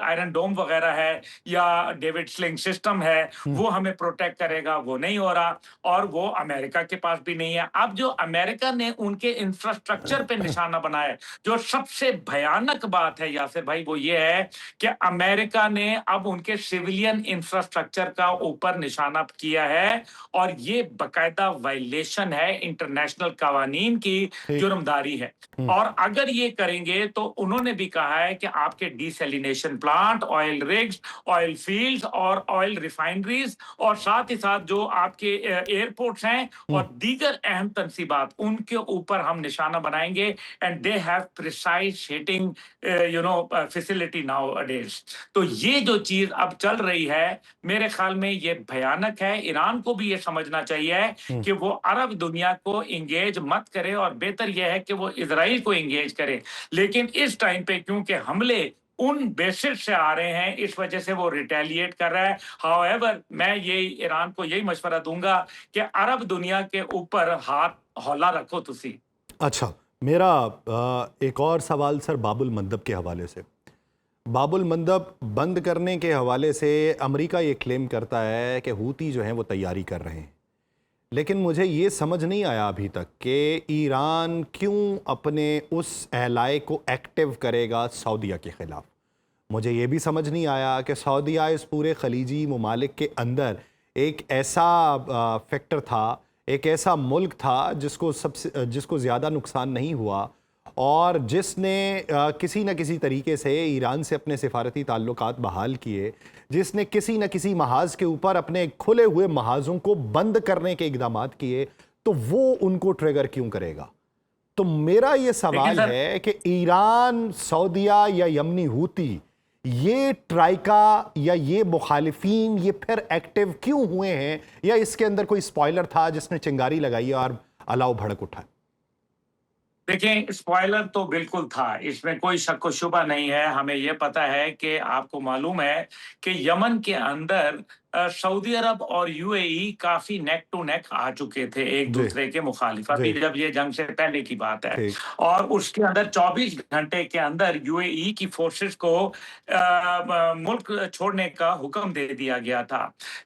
आयरन डोम वगैरह है या डेविड स्लिंग सिस्टम है, वो हमें प्रोटेक्ट करेगा, वो नहीं हो रहा और वो अमेरिका के पास भी नहीं है। अब जो अमेरिका ने उनके इंफ्रास्ट्रक्चर पे निशाना बनाया, जो सबसे भयानक बात है यासिर भाई वो ये है कि अमेरिका ने अब उनके सिविलियन इंफ्रास्ट्रक्चर का ऊपर निशाना किया है और ये बकायदा वायलेशन है इंटरनेशनल कानून की, जुर्मदारी है। और अगर ये करेंगे तो उन्होंने भी कहा है कि आपके desalination plant, oil rigs, oil fields और ऑयल रिफाइनरीज और साथ ही साथ जो आपके एयरपोर्ट्स हैं और दीगर अहम तनसीबात, उनके ऊपर हम निशाना बनाएंगे and they have precise hitting facility nowadays. तो ये जो चीज अब चल रही है मेरे ख्याल में ये भयानक है। ईरान को भी ये समझना चाहिए कि वो अरब दुनिया को इंगेज मत करे और बेहतर यह है कि वो इजराइल को इंगेज करे। लेकिन इस टाइम पे क्योंकि हमले उन बेसिस से आ रहे हैं, इस वजह से वो रिटेलिएट कर रहा है। हाउएवर मैं ये ईरान को यही मशवरा दूंगा कि अरब दुनिया के ऊपर हाथ हौला रखो तुसी। अच्छा, मेरा एक और सवाल सर बाबुल मंदब के हवाले से। बाबुल मंदब बंद करने के हवाले से अमेरिका ये क्लेम करता है कि हूती जो हैं वो तैयारी कर रहे हैं, लेकिन मुझे ये समझ नहीं आया अभी तक कि ईरान क्यों अपने उस एलाय को एक्टिव करेगा सऊदीया के ख़िलाफ़। मुझे ये भी समझ नहीं आया कि सऊदीया इस पूरे खलीजी ममालिक के अंदर एक ऐसा फैक्टर था, एक ऐसा मुल्क था जिसको ज़्यादा नुकसान नहीं हुआ और जिसने किसी न किसी तरीके से ईरान से अपने सिफारती ताल्लुकात बहाल किए, जिसने किसी न किसी महाज के ऊपर अपने खुले हुए महाजों को बंद करने के इक़दामात किए, तो वो उनको ट्रिगर क्यों करेगा? तो मेरा ये सवाल है कि ईरान, सऊदीया या यमनी हूती, ये ट्राइका या ये मुखालिफिन ये फिर एक्टिव क्यों हुए हैं, या इसके अंदर कोई स्पॉइलर था जिसने चिंगारी लगाई और अलाव भड़क उठा? देखिए, स्पॉइलर तो बिल्कुल था, इसमें कोई शक व शुबा नहीं है। हमें ये पता है कि आपको मालूम है कि यमन के अंदर सऊदी अरब और यूएई काफ़ी नेक टू नेक आ चुके थे एक जी, दूसरे के मुखालिफ, अभी जी, जब ये जंग से पहले की बात है। ठीक। और उसके अंदर 24 घंटे के अंदर यूएई की फोर्सेस को मुल्क छोड़ने का हुक्म दे दिया गया था।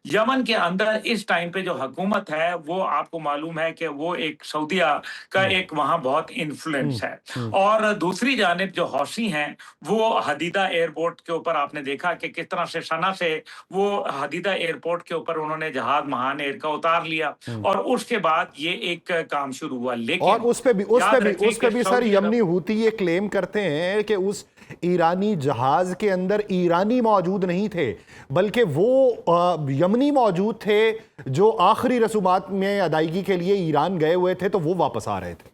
यमन के अंदर इस टाइम पे जो हुकूमत है, वो आपको मालूम है कि वो एक सऊदीया का हुँ, एक वहाँ बहुत हुँ, इन्फ्लुएंस है। हुँ, और दूसरी जानिब जो हौसी हैं, वो हदीदा एयरपोर्ट के ऊपर आपने देखा कि किस तरह से सना से वो हदीदा एयरपोर्ट के ऊपर उन्होंने जहाज महान एयर का उतार लिया हुँ। और उसके बाद ये एक काम शुरू हुआ। और लेकिन उस पे भी उस पे याद भी रखें उस पे कि भी सर सऊदी यमनी अरब हूती ये क्लेम करते हैं कि उस ईरानी जहाज के अंदर ईरानी मौजूद नहीं थे, बल्कि वो यमनी मौजूद थे जो आखिरी रसूमात में अदायगी के लिए ईरान गए हुए थे, तो वो वापस आ रहे थे।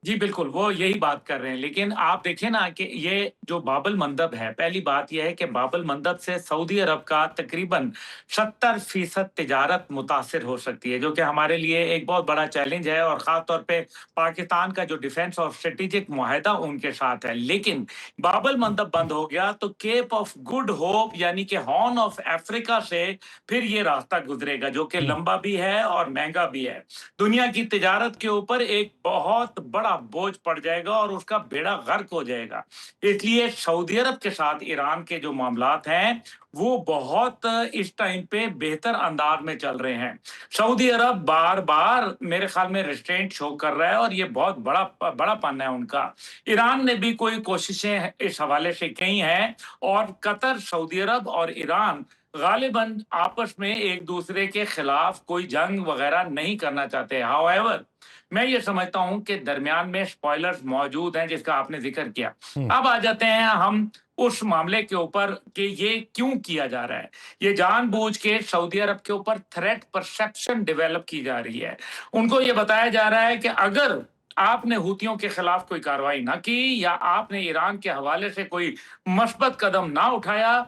जी, बिल्कुल, वो यही बात कर रहे हैं। लेकिन आप देखिए ना कि ये जो बाब-अल मंदब है, पहली बात ये है कि बाब-अल मंदब से सऊदी अरब का तकरीबन 70% तिजारत मुतासिर हो सकती है, जो कि हमारे लिए एक बहुत बड़ा चैलेंज है और ख़ास तौर पे पाकिस्तान का जो डिफेंस और स्ट्रेटेजिक मुआहदा उनके साथ है। लेकिन बाब-अल मंदब बंद हो गया तो केप ऑफ गुड होप यानी कि हॉर्न ऑफ अफ्रीका से फिर ये रास्ता गुज़रेगा, जो कि हुँ। लंबा भी है और महँगा भी है। दुनिया की तिजारत के ऊपर एक बहुत बड़ा बोझ पड़ जाएगा और उसका बेड़ा गर्क हो जाएगा। इसलिए सऊदी अरब के साथ ईरान के जो मामलात हैं, वो बहुत इस टाइम पे बेहतर अंदाज में चल रहे हैं। सऊदी अरब बार-बार मेरे ख्याल में रिस्ट्रेंट शो कर रहा है और ये बहुत बड़ापन है उनका। ईरान ने भी कोई कोशिशें इस हवाले से की हैं और कतर, सऊदी अरब और ईरान गालिबन आपस में एक दूसरे के खिलाफ कोई जंग वगैरह नहीं करना चाहते। हाउएवर मैं ये समझता हूं कि दरमियान में स्पॉयलर्स मौजूद हैं जिसका आपने जिक्र किया। हुँ। अब आ जाते हैं हम उस मामले के ऊपर कि ये क्यों किया जा रहा है। ये जानबूझ के सऊदी अरब के ऊपर थ्रेट परसेप्शन डेवलप की जा रही है। उनको ये बताया जा रहा है कि अगर आपने हूतियों के खिलाफ कोई कार्रवाई ना की या आपने ईरान के हवाले से कोई मस्बत कदम ना उठाया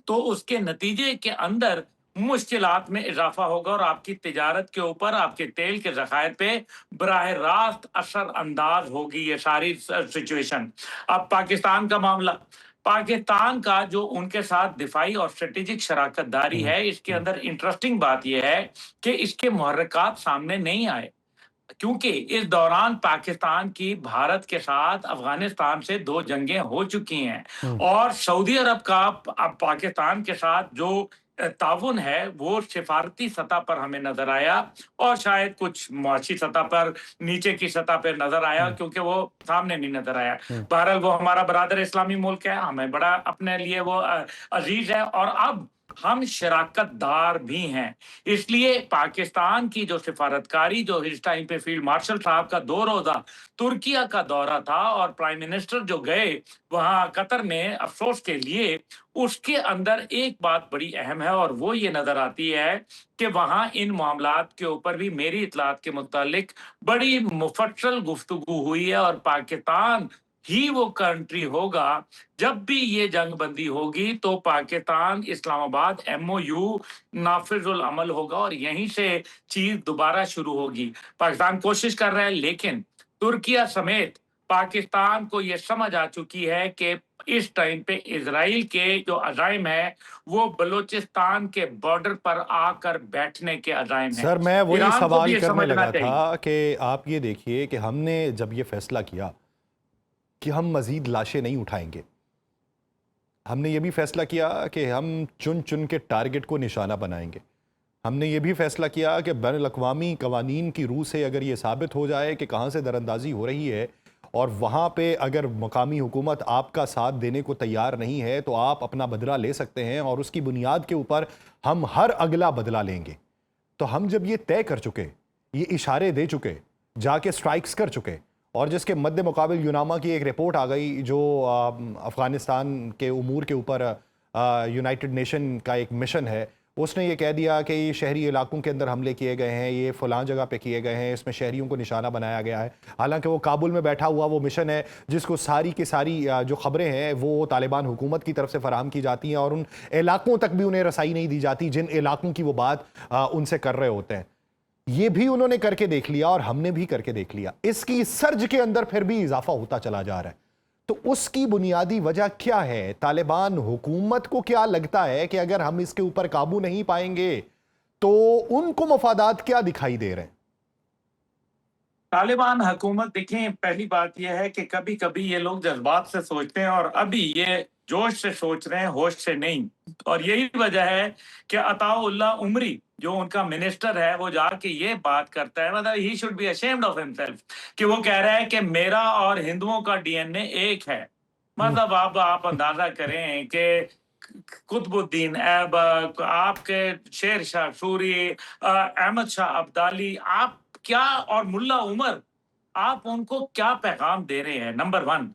तो उसके नतीजे के अंदर मुश्किलात में इजाफा होगा और आपकी तिजारत के ऊपर, आपके तेल के ज़खायर पे बराह रास्त असर अंदाज होगी ये सारी सिचुएशन। अब पाकिस्तान का मामला, पाकिस्तान का जो उनके साथ दिफाई और स्ट्रेटेजिक शराकत दारी हुँ, है, इसके हुँ। अंदर इंटरेस्टिंग बात यह है कि इसके मुहर्रिकात सामने नहीं आए। क्योंकि इस दौरान पाकिस्तान की भारत के साथ अफगानिस्तान से 2 जंगें हो चुकी हैं हुँ। और सऊदी अरब का अब पाकिस्तान के साथ जो ताउन है, वो सिफारती सतह पर हमें नज़र आया और शायद कुछ मुआशी सतह पर, नीचे की सतह पर नज़र आया हुँ, क्योंकि वो सामने नहीं नज़र आया। हुँ। बहरहाल वो हमारा बरादर इस्लामी मुल्क है, हमें बड़ा अपने लिए वो अज़ीज़ है और अब हम शराकतदार भी हैं। इसलिए पाकिस्तान की जो सिफारतकारी जो इस टाइम पे फील्ड मार्शल साहब का 2 रोज़ा तुर्किया का दौरा था और प्राइम मिनिस्टर जो गए वहाँ कतर में अफ़सोस के लिए, उसके अंदर एक बात बड़ी अहम है और वो ये नज़र आती है कि वहाँ इन मामलात के ऊपर भी मेरी इत्तलात के मुतालिक बड़ी मुफस्सल गुफ्तगू हुई है और पाकिस्तान ही वो कंट्री होगा जब भी ये जंग बंदी होगी तो पाकिस्तान इस्लामाबाद एमओयू नाफिजुल अमल होगा और यहीं से चीज दोबारा शुरू होगी। पाकिस्तान कोशिश कर रहा है लेकिन तुर्किया समेत पाकिस्तान को ये समझ आ चुकी है कि इस टाइम पे इजराइल के जो अजाइम है वो बलूचिस्तान के बॉर्डर पर आकर बैठने के अजाइम है। सर, मैं वही ईरान को भी सवाल ये करने समझना लगा था चाहिए। कि आप ये देखिए कि हमने जब ये फैसला किया कि हम मज़ीद लाशें नहीं उठाएँगे, हमने ये भी फैसला किया कि हम चुन-चुन के टारगेट को निशाना बनाएँगे। हमने ये भी फैसला किया कि बैनुल-अक़वामी कवानीन की रूह से अगर ये साबित हो जाए कि कहाँ से दरअंदाज़ी हो रही है और वहाँ पे अगर मकामी हुकूमत आपका साथ देने को तैयार नहीं है, तो आप अपना बदला ले सकते हैं और उसकी बुनियाद के ऊपर हम हर अगला बदला लेंगे। तो हम जब ये तय कर चुके, ये इशारे दे चुके, जाके स्ट्राइक्स कर चुके और जिसके मद्दे मुकाबिल यूनामा की एक रिपोर्ट आ गई जो अफ़गानिस्तान के उमूर के ऊपर यूनाइटेड नेशन का एक मिशन है, उसने ये कह दिया कि ये शहरी इलाकों के अंदर हमले किए गए हैं, ये फ़लाँ जगह पे किए गए हैं, इसमें शहरियों को निशाना बनाया गया है। हालांकि वो काबुल में बैठा हुआ वो मिशन है जिसको सारी की सारी जो ख़बरें हैं वो तालिबान हुकूमत की तरफ से फ़राहम की जाती हैं और उन इलाकों तक भी उन्हें रसाई नहीं दी जाती जिन इलाकों की वो बात उनसे कर रहे होते हैं। ये भी उन्होंने करके देख लिया और हमने भी करके देख लिया। इसकी सर्ज के अंदर फिर भी इजाफा होता चला जा रहा है। तो उसकी बुनियादी वजह क्या है? तालिबान हुकूमत को क्या लगता है कि अगर हम इसके ऊपर काबू नहीं पाएंगे तो उनको मफादात क्या दिखाई दे रहे हैं? तालिबान हुकूमत, देखें, पहली बात यह है कि कभी कभी ये लोग जज्बात से सोचते हैं और अभी ये जोश से सोच रहे हैं, होश से नहीं। और यही वजह है कि अताउल्लाह उमरी जो उनका मिनिस्टर है वो जाके ये बात करता है, मतलब he should be ashamed of himself, कि वो कह रहा है कि मेरा और हिंदुओं का डीएनए एक है। मतलब आप अंदाजा करें कि कुतुबुद्दीन ऐबक, आपके शेर शाह सूरी, अहमद शाह अब्दाली, आप क्या, और मुल्ला उमर, आप उनको क्या पैगाम दे रहे हैं, नंबर वन।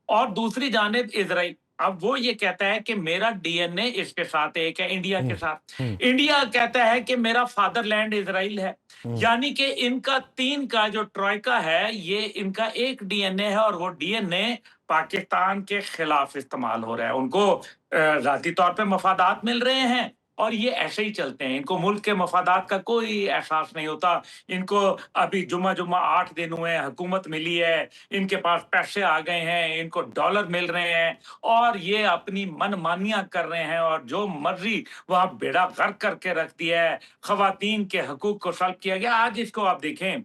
और दूसरी जानिब इजराइल, अब वो ये कहता है कि मेरा डीएनए इसके साथ एक है, इंडिया के साथ। इंडिया कहता है कि मेरा फादरलैंड इजराइल है। यानी कि इनका तीन का जो ट्रॉयका है, ये इनका एक डीएनए है और वो डीएनए पाकिस्तान के खिलाफ इस्तेमाल हो रहा है। उनको जाती तौर पे मफादात मिल रहे हैं और ये ऐसे ही चलते हैं। इनको मुल्क के मफादात का कोई एहसास नहीं होता। इनको अभी जुम्मा 8 दिन हुए हैं, हुकूमत मिली है, इनके पास पैसे आ गए हैं, इनको डॉलर मिल रहे हैं और ये अपनी मनमानियां कर रहे हैं और जो मर्जी वहां बेड़ा गर्क करके रख दिया है। खवातीन के हकूक को सल्ब किया गया। आज इसको आप देखें,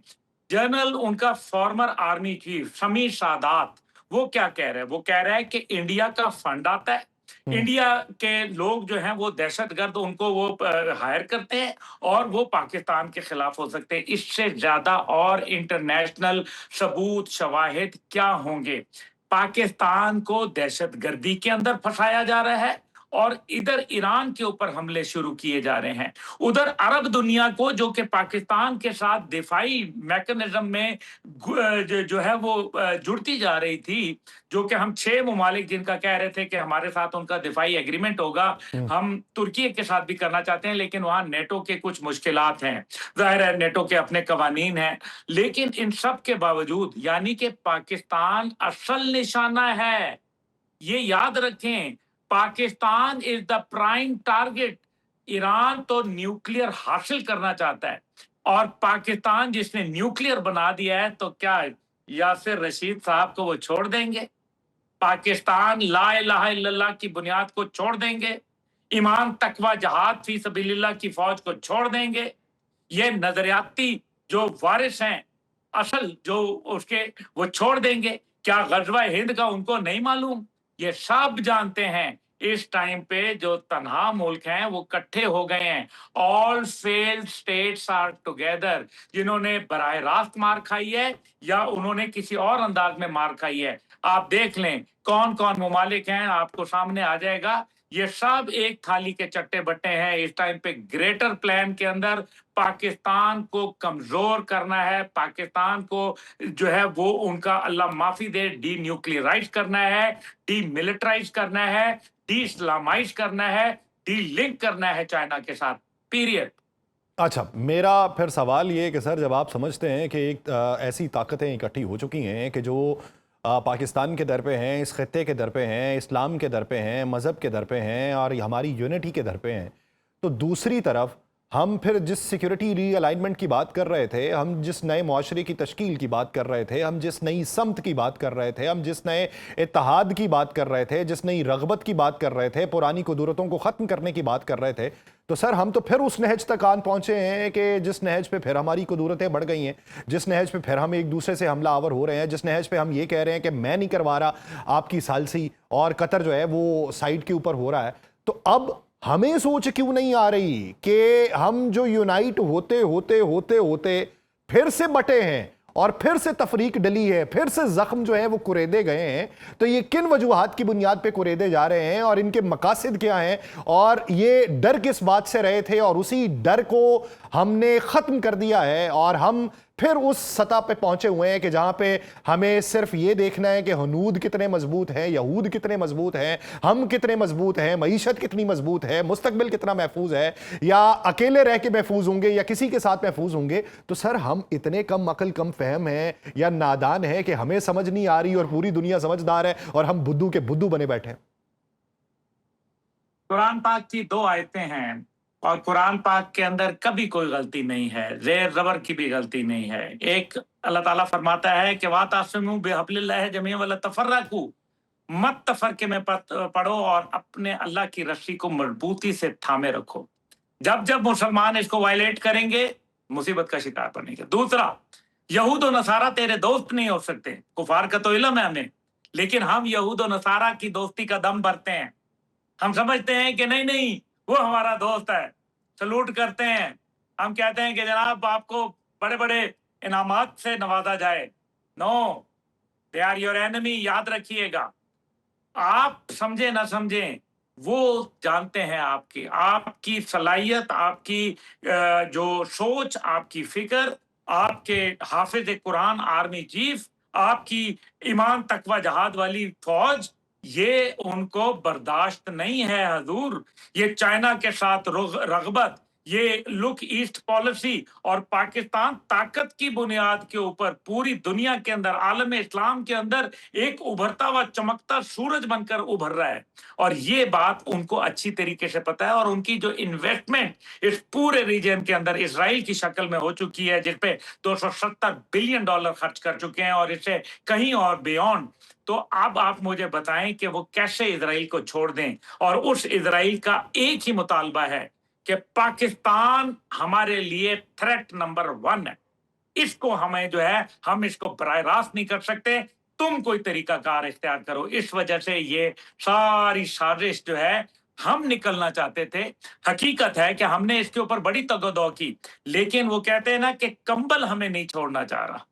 जनरल उनका farmer army chief Sameer Sadat, वो क्या कह रहे हैं? वो कह रहा है कि इंडिया का फंड आता है, इंडिया के लोग जो हैं वो दहशतगर्द, उनको वो हायर करते हैं और वो पाकिस्तान के खिलाफ हो सकते हैं। इससे ज्यादा और इंटरनेशनल सबूत शवाहिद क्या होंगे? पाकिस्तान को दहशतगर्दी के अंदर फंसाया जा रहा है और इधर ईरान के ऊपर हमले शुरू किए जा रहे हैं। उधर अरब दुनिया को, जो कि पाकिस्तान के साथ दिफाई मैकेनिज्म में जो है वो जुड़ती जा रही थी, जो कि हम 6 ममालिक जिनका कह रहे थे कि हमारे साथ उनका दिफाई एग्रीमेंट होगा, हम तुर्की के साथ भी करना चाहते हैं, लेकिन वहां नेटो के कुछ मुश्किलात हैं। जाहिर है नेटो के अपने कवानीन हैं, लेकिन इन सब के बावजूद यानी कि पाकिस्तान असल निशाना है। ये याद रखें, Pakistan is the prime target. Iran तो न्यूक्लियर हासिल करना चाहता है और पाकिस्तान जिसने न्यूक्लियर बना दिया है, तो क्या यासिर रशीद साहब को वो छोड़ देंगे? पाकिस्तान ला इलाहा इल्लल्लाह की बुनियाद को छोड़ देंगे? ईमान तकवा जहाद फी सबीलिल्लाह की फौज को छोड़ देंगे? ये नजरियाती जो वारिस हैं असल जो उसके, वो छोड़ देंगे? क्या गजवा हिंद का उनको नहीं मालूम? ये सब जानते हैं। इस टाइम पे जो तनहा मुल्क हैं वो इकट्ठे हो गए हैं। All failed states are together. जिन्होंने बराह रास्त मार खाई है या उन्होंने किसी और अंदाज में मार खाई है, आप देख लें कौन कौन ममालिक हैं, आपको सामने आ जाएगा। ये सब एक थाली के चट्टे बट्टे हैं। इस टाइम पे ग्रेटर प्लान के अंदर पाकिस्तान को कमजोर करना है, पाकिस्तान को जो है वो उनका अल्लाह माफी दे डी न्यूक्लियराइज करना है, डी मिलिटराइज करना है, डी इस्लामाइज करना है, डी लिंक करना है चाइना के साथ, पीरियड। अच्छा, मेरा फिर सवाल ये है कि सर, जब आप समझते हैं कि एक ऐसी ताकतें इकट्ठी हो चुकी हैं कि जो पाकिस्तान के दर पे हैं, इस खत्ते के दर पे हैं, इस्लाम के दर पे हैं, मज़हब के दर पे हैं और हमारी यूनिटी के दर पे हैं, तो दूसरी तरफ हम फिर जिस सिक्योरिटी रीअलाइनमेंट की बात कर रहे थे, हम जिस नए मुआशरे की तश्कील की बात कर रहे थे, हम जिस नई समत की बात कर रहे थे, हम जिस नए इत्तेहाद की बात कर रहे थे, जिस नई रगबत की बात कर रहे थे, पुरानी कुदरतों को ख़त्म करने की बात कर रहे थे, तो सर हम तो फिर उस नहज तक आन पहुंचे हैं कि जिस नहज पे फिर हमारी कुदरतें बढ़ गई हैं, जिस नहज पे फिर हम एक दूसरे से हमला आवर हो रहे हैं, जिस नहज पे हम ये कह रहे हैं कि मैं नहीं करवा रहा आपकी सालसी और कतर जो है वो साइड के ऊपर हो रहा है। तो अब हमें सोच क्यों नहीं आ रही कि हम जो यूनाइट होते होते होते होते फिर से बटे हैं और फिर से तफरीक डली है, फिर से जख्म जो है वो कुरेदे गए हैं, तो ये किन वजूहात की बुनियाद पे कुरेदे जा रहे हैं और इनके मकासद क्या हैं और ये डर किस बात से रहे थे और उसी डर को हमने खत्म कर दिया है और हम फिर उस सतह पे पहुंचे हुए हैं कि जहां पे हमें सिर्फ ये देखना है कि हनूद कितने मजबूत हैं, यहूद कितने मजबूत हैं, हम कितने मजबूत हैं, मईशत कितनी मजबूत है, मुस्तकबिल कितना महफूज है, या अकेले रह के महफूज होंगे या किसी के साथ महफूज होंगे। तो सर हम इतने कम अकल कम फहम हैं या नादान हैं कि हमें समझ नहीं आ रही और पूरी दुनिया समझदार है और हम बुद्धू के बुद्धू बने बैठे हैं। कुरान पाक की 2 आयतें हैं और कुरान पाक के अंदर कभी कोई गलती नहीं है, ज़ेर ज़बर की भी गलती नहीं है। एक अल्लाह ताला फरमाता है कि वातसिमू बिहब्लिल्लाह जमीअन वला तफर्रकू, मत तफरके में पढ़ो और अपने अल्लाह की रस्सी को मजबूती से थामे रखो। जब जब मुसलमान इसको वायलेट करेंगे, मुसीबत का शिकार बनेंगे। दूसरा, यहूद और नसारा तेरे दोस्त नहीं हो सकते। कुफार का तो इल्म है हमें, लेकिन हम यहूद और नसारा की दोस्ती का दम भरते हैं। हम समझते हैं कि नहीं नहीं वो हमारा दोस्त है, सलूट करते हैं। हम कहते हैं कि जनाब आपको बड़े बड़े इनामात से नवाजा जाए। No, they are your enemy, याद रखिएगा। आप समझे ना समझे, वो जानते हैं आपकी सलाहियत, आपकी जो सोच, आपकी फिक्र, आपके हाफिज कुरान आर्मी चीफ, आपकी ईमान तकवा जहाद वाली फौज, ये उनको बर्दाश्त नहीं है हजूर। ये चाइना के साथ रगबत, ये लुक ईस्ट पॉलिसी और पाकिस्तान ताकत की बुनियाद के ऊपर पूरी दुनिया के अंदर, आलम इस्लाम के अंदर एक उभरता हुआ चमकता सूरज बनकर उभर रहा है। और ये बात उनको अच्छी तरीके से पता है और उनकी जो इन्वेस्टमेंट इस पूरे रीजन के अंदर इसराइल की शक्ल में हो चुकी है, जिसपे $270 बिलियन खर्च कर चुके हैं और इससे कहीं और बियॉन्ड। तो अब आप मुझे बताएं कि वो कैसे इजराइल को छोड़ दें। और उस इजराइल का एक ही मुतालबा है कि पाकिस्तान हमारे लिए थ्रेट नंबर 1 है। इसको हमें जो है, हम इसको बराह रास्त नहीं कर सकते। तुम कोई तरीकाकार इख्तियार करो। इस वजह से ये सारी साजिश जो है, हम निकलना चाहते थे। हकीकत है कि हमने इसके ऊपर बड़ी तगदो की, लेकिन वो कहते हैं ना कि कंबल हमें नहीं छोड़ना चाह रहा।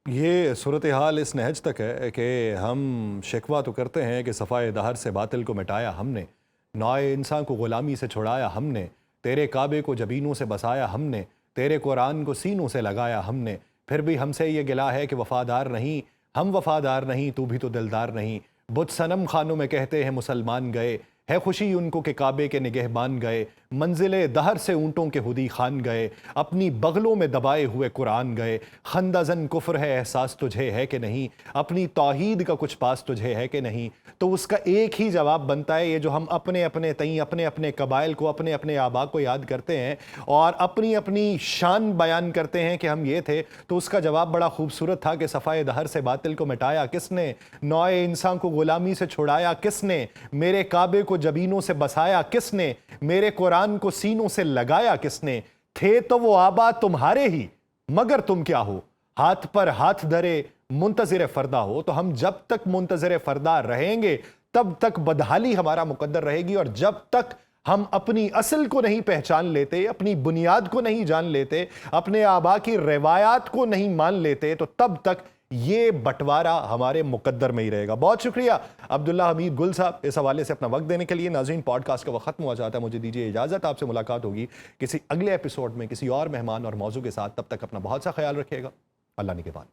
ये सूरत हाल इस नहज तक है कि हम शिकवा तो करते हैं कि सफ़ाए दहर से बातिल को मिटाया हमने, नौए इंसान को ग़ुलामी से छुड़ाया हमने, तेरे काबे को जबीनों से बसाया हमने, तेरे कुरान को सीनों से लगाया हमने, फिर भी हमसे ये गिला है कि वफ़ादार नहीं, हम वफ़ादार नहीं, तू भी तो दिलदार नहीं। बुत सनम खानों में कहते हैं मुसलमान गए, है खुशी उनको के काबे के निगहबान गए, मंजिले दहर से ऊँटों के हुदी खान गए, अपनी बगलों में दबाए हुए कुरान गए। खंदाजन कुफ्र है एहसास तुझे है कि नहीं, अपनी तौहीद का कुछ पास तुझे है कि नहीं। तो उसका एक ही जवाब बनता है, ये जो हम अपने अपने तई अपने अपने कबाइल को, अपने अपने आबा को याद करते हैं और अपनी अपनी शान बयान करते हैं कि हम ये थे, तो उसका जवाब बड़ा खूबसूरत था कि सफ़ाए दहर से बातिल को मिटाया किसने, नौए इंसान को ग़ुलामी से छुड़ाया किसने, मेरे काबे को जबीनों से बसाया किसने, मेरे कुरान को सीनों से लगाया किसने। थे तो वो आबा तुम्हारे ही, मगर तुम क्या हो, हाथ पर हाथ धरे मुंतज़िर फरदा हो। तो हम जब तक मुंतज़िर फरदा रहेंगे तब तक बदहाली हमारा मुकद्दर रहेगी, और जब तक हम अपनी असल को नहीं पहचान लेते, अपनी बुनियाद को नहीं जान लेते, अपने आबा की रवायात को नहीं मान लेते, तो तब तक ये बंटवारा हमारे मुकद्दर में ही रहेगा। बहुत शुक्रिया अब्दुल्ला हमीद गुल साहब इस हवाले से अपना वक्त देने के लिए। नाज़रीन, पॉडकास्ट का वक्त खत्म हुआ चाहता है, मुझे दीजिए इजाज़त। आपसे मुलाकात होगी किसी अगले एपिसोड में किसी और मेहमान और मौजू के साथ। तब तक अपना बहुत सा ख्याल रखिएगा। अल्लाह निगहबान।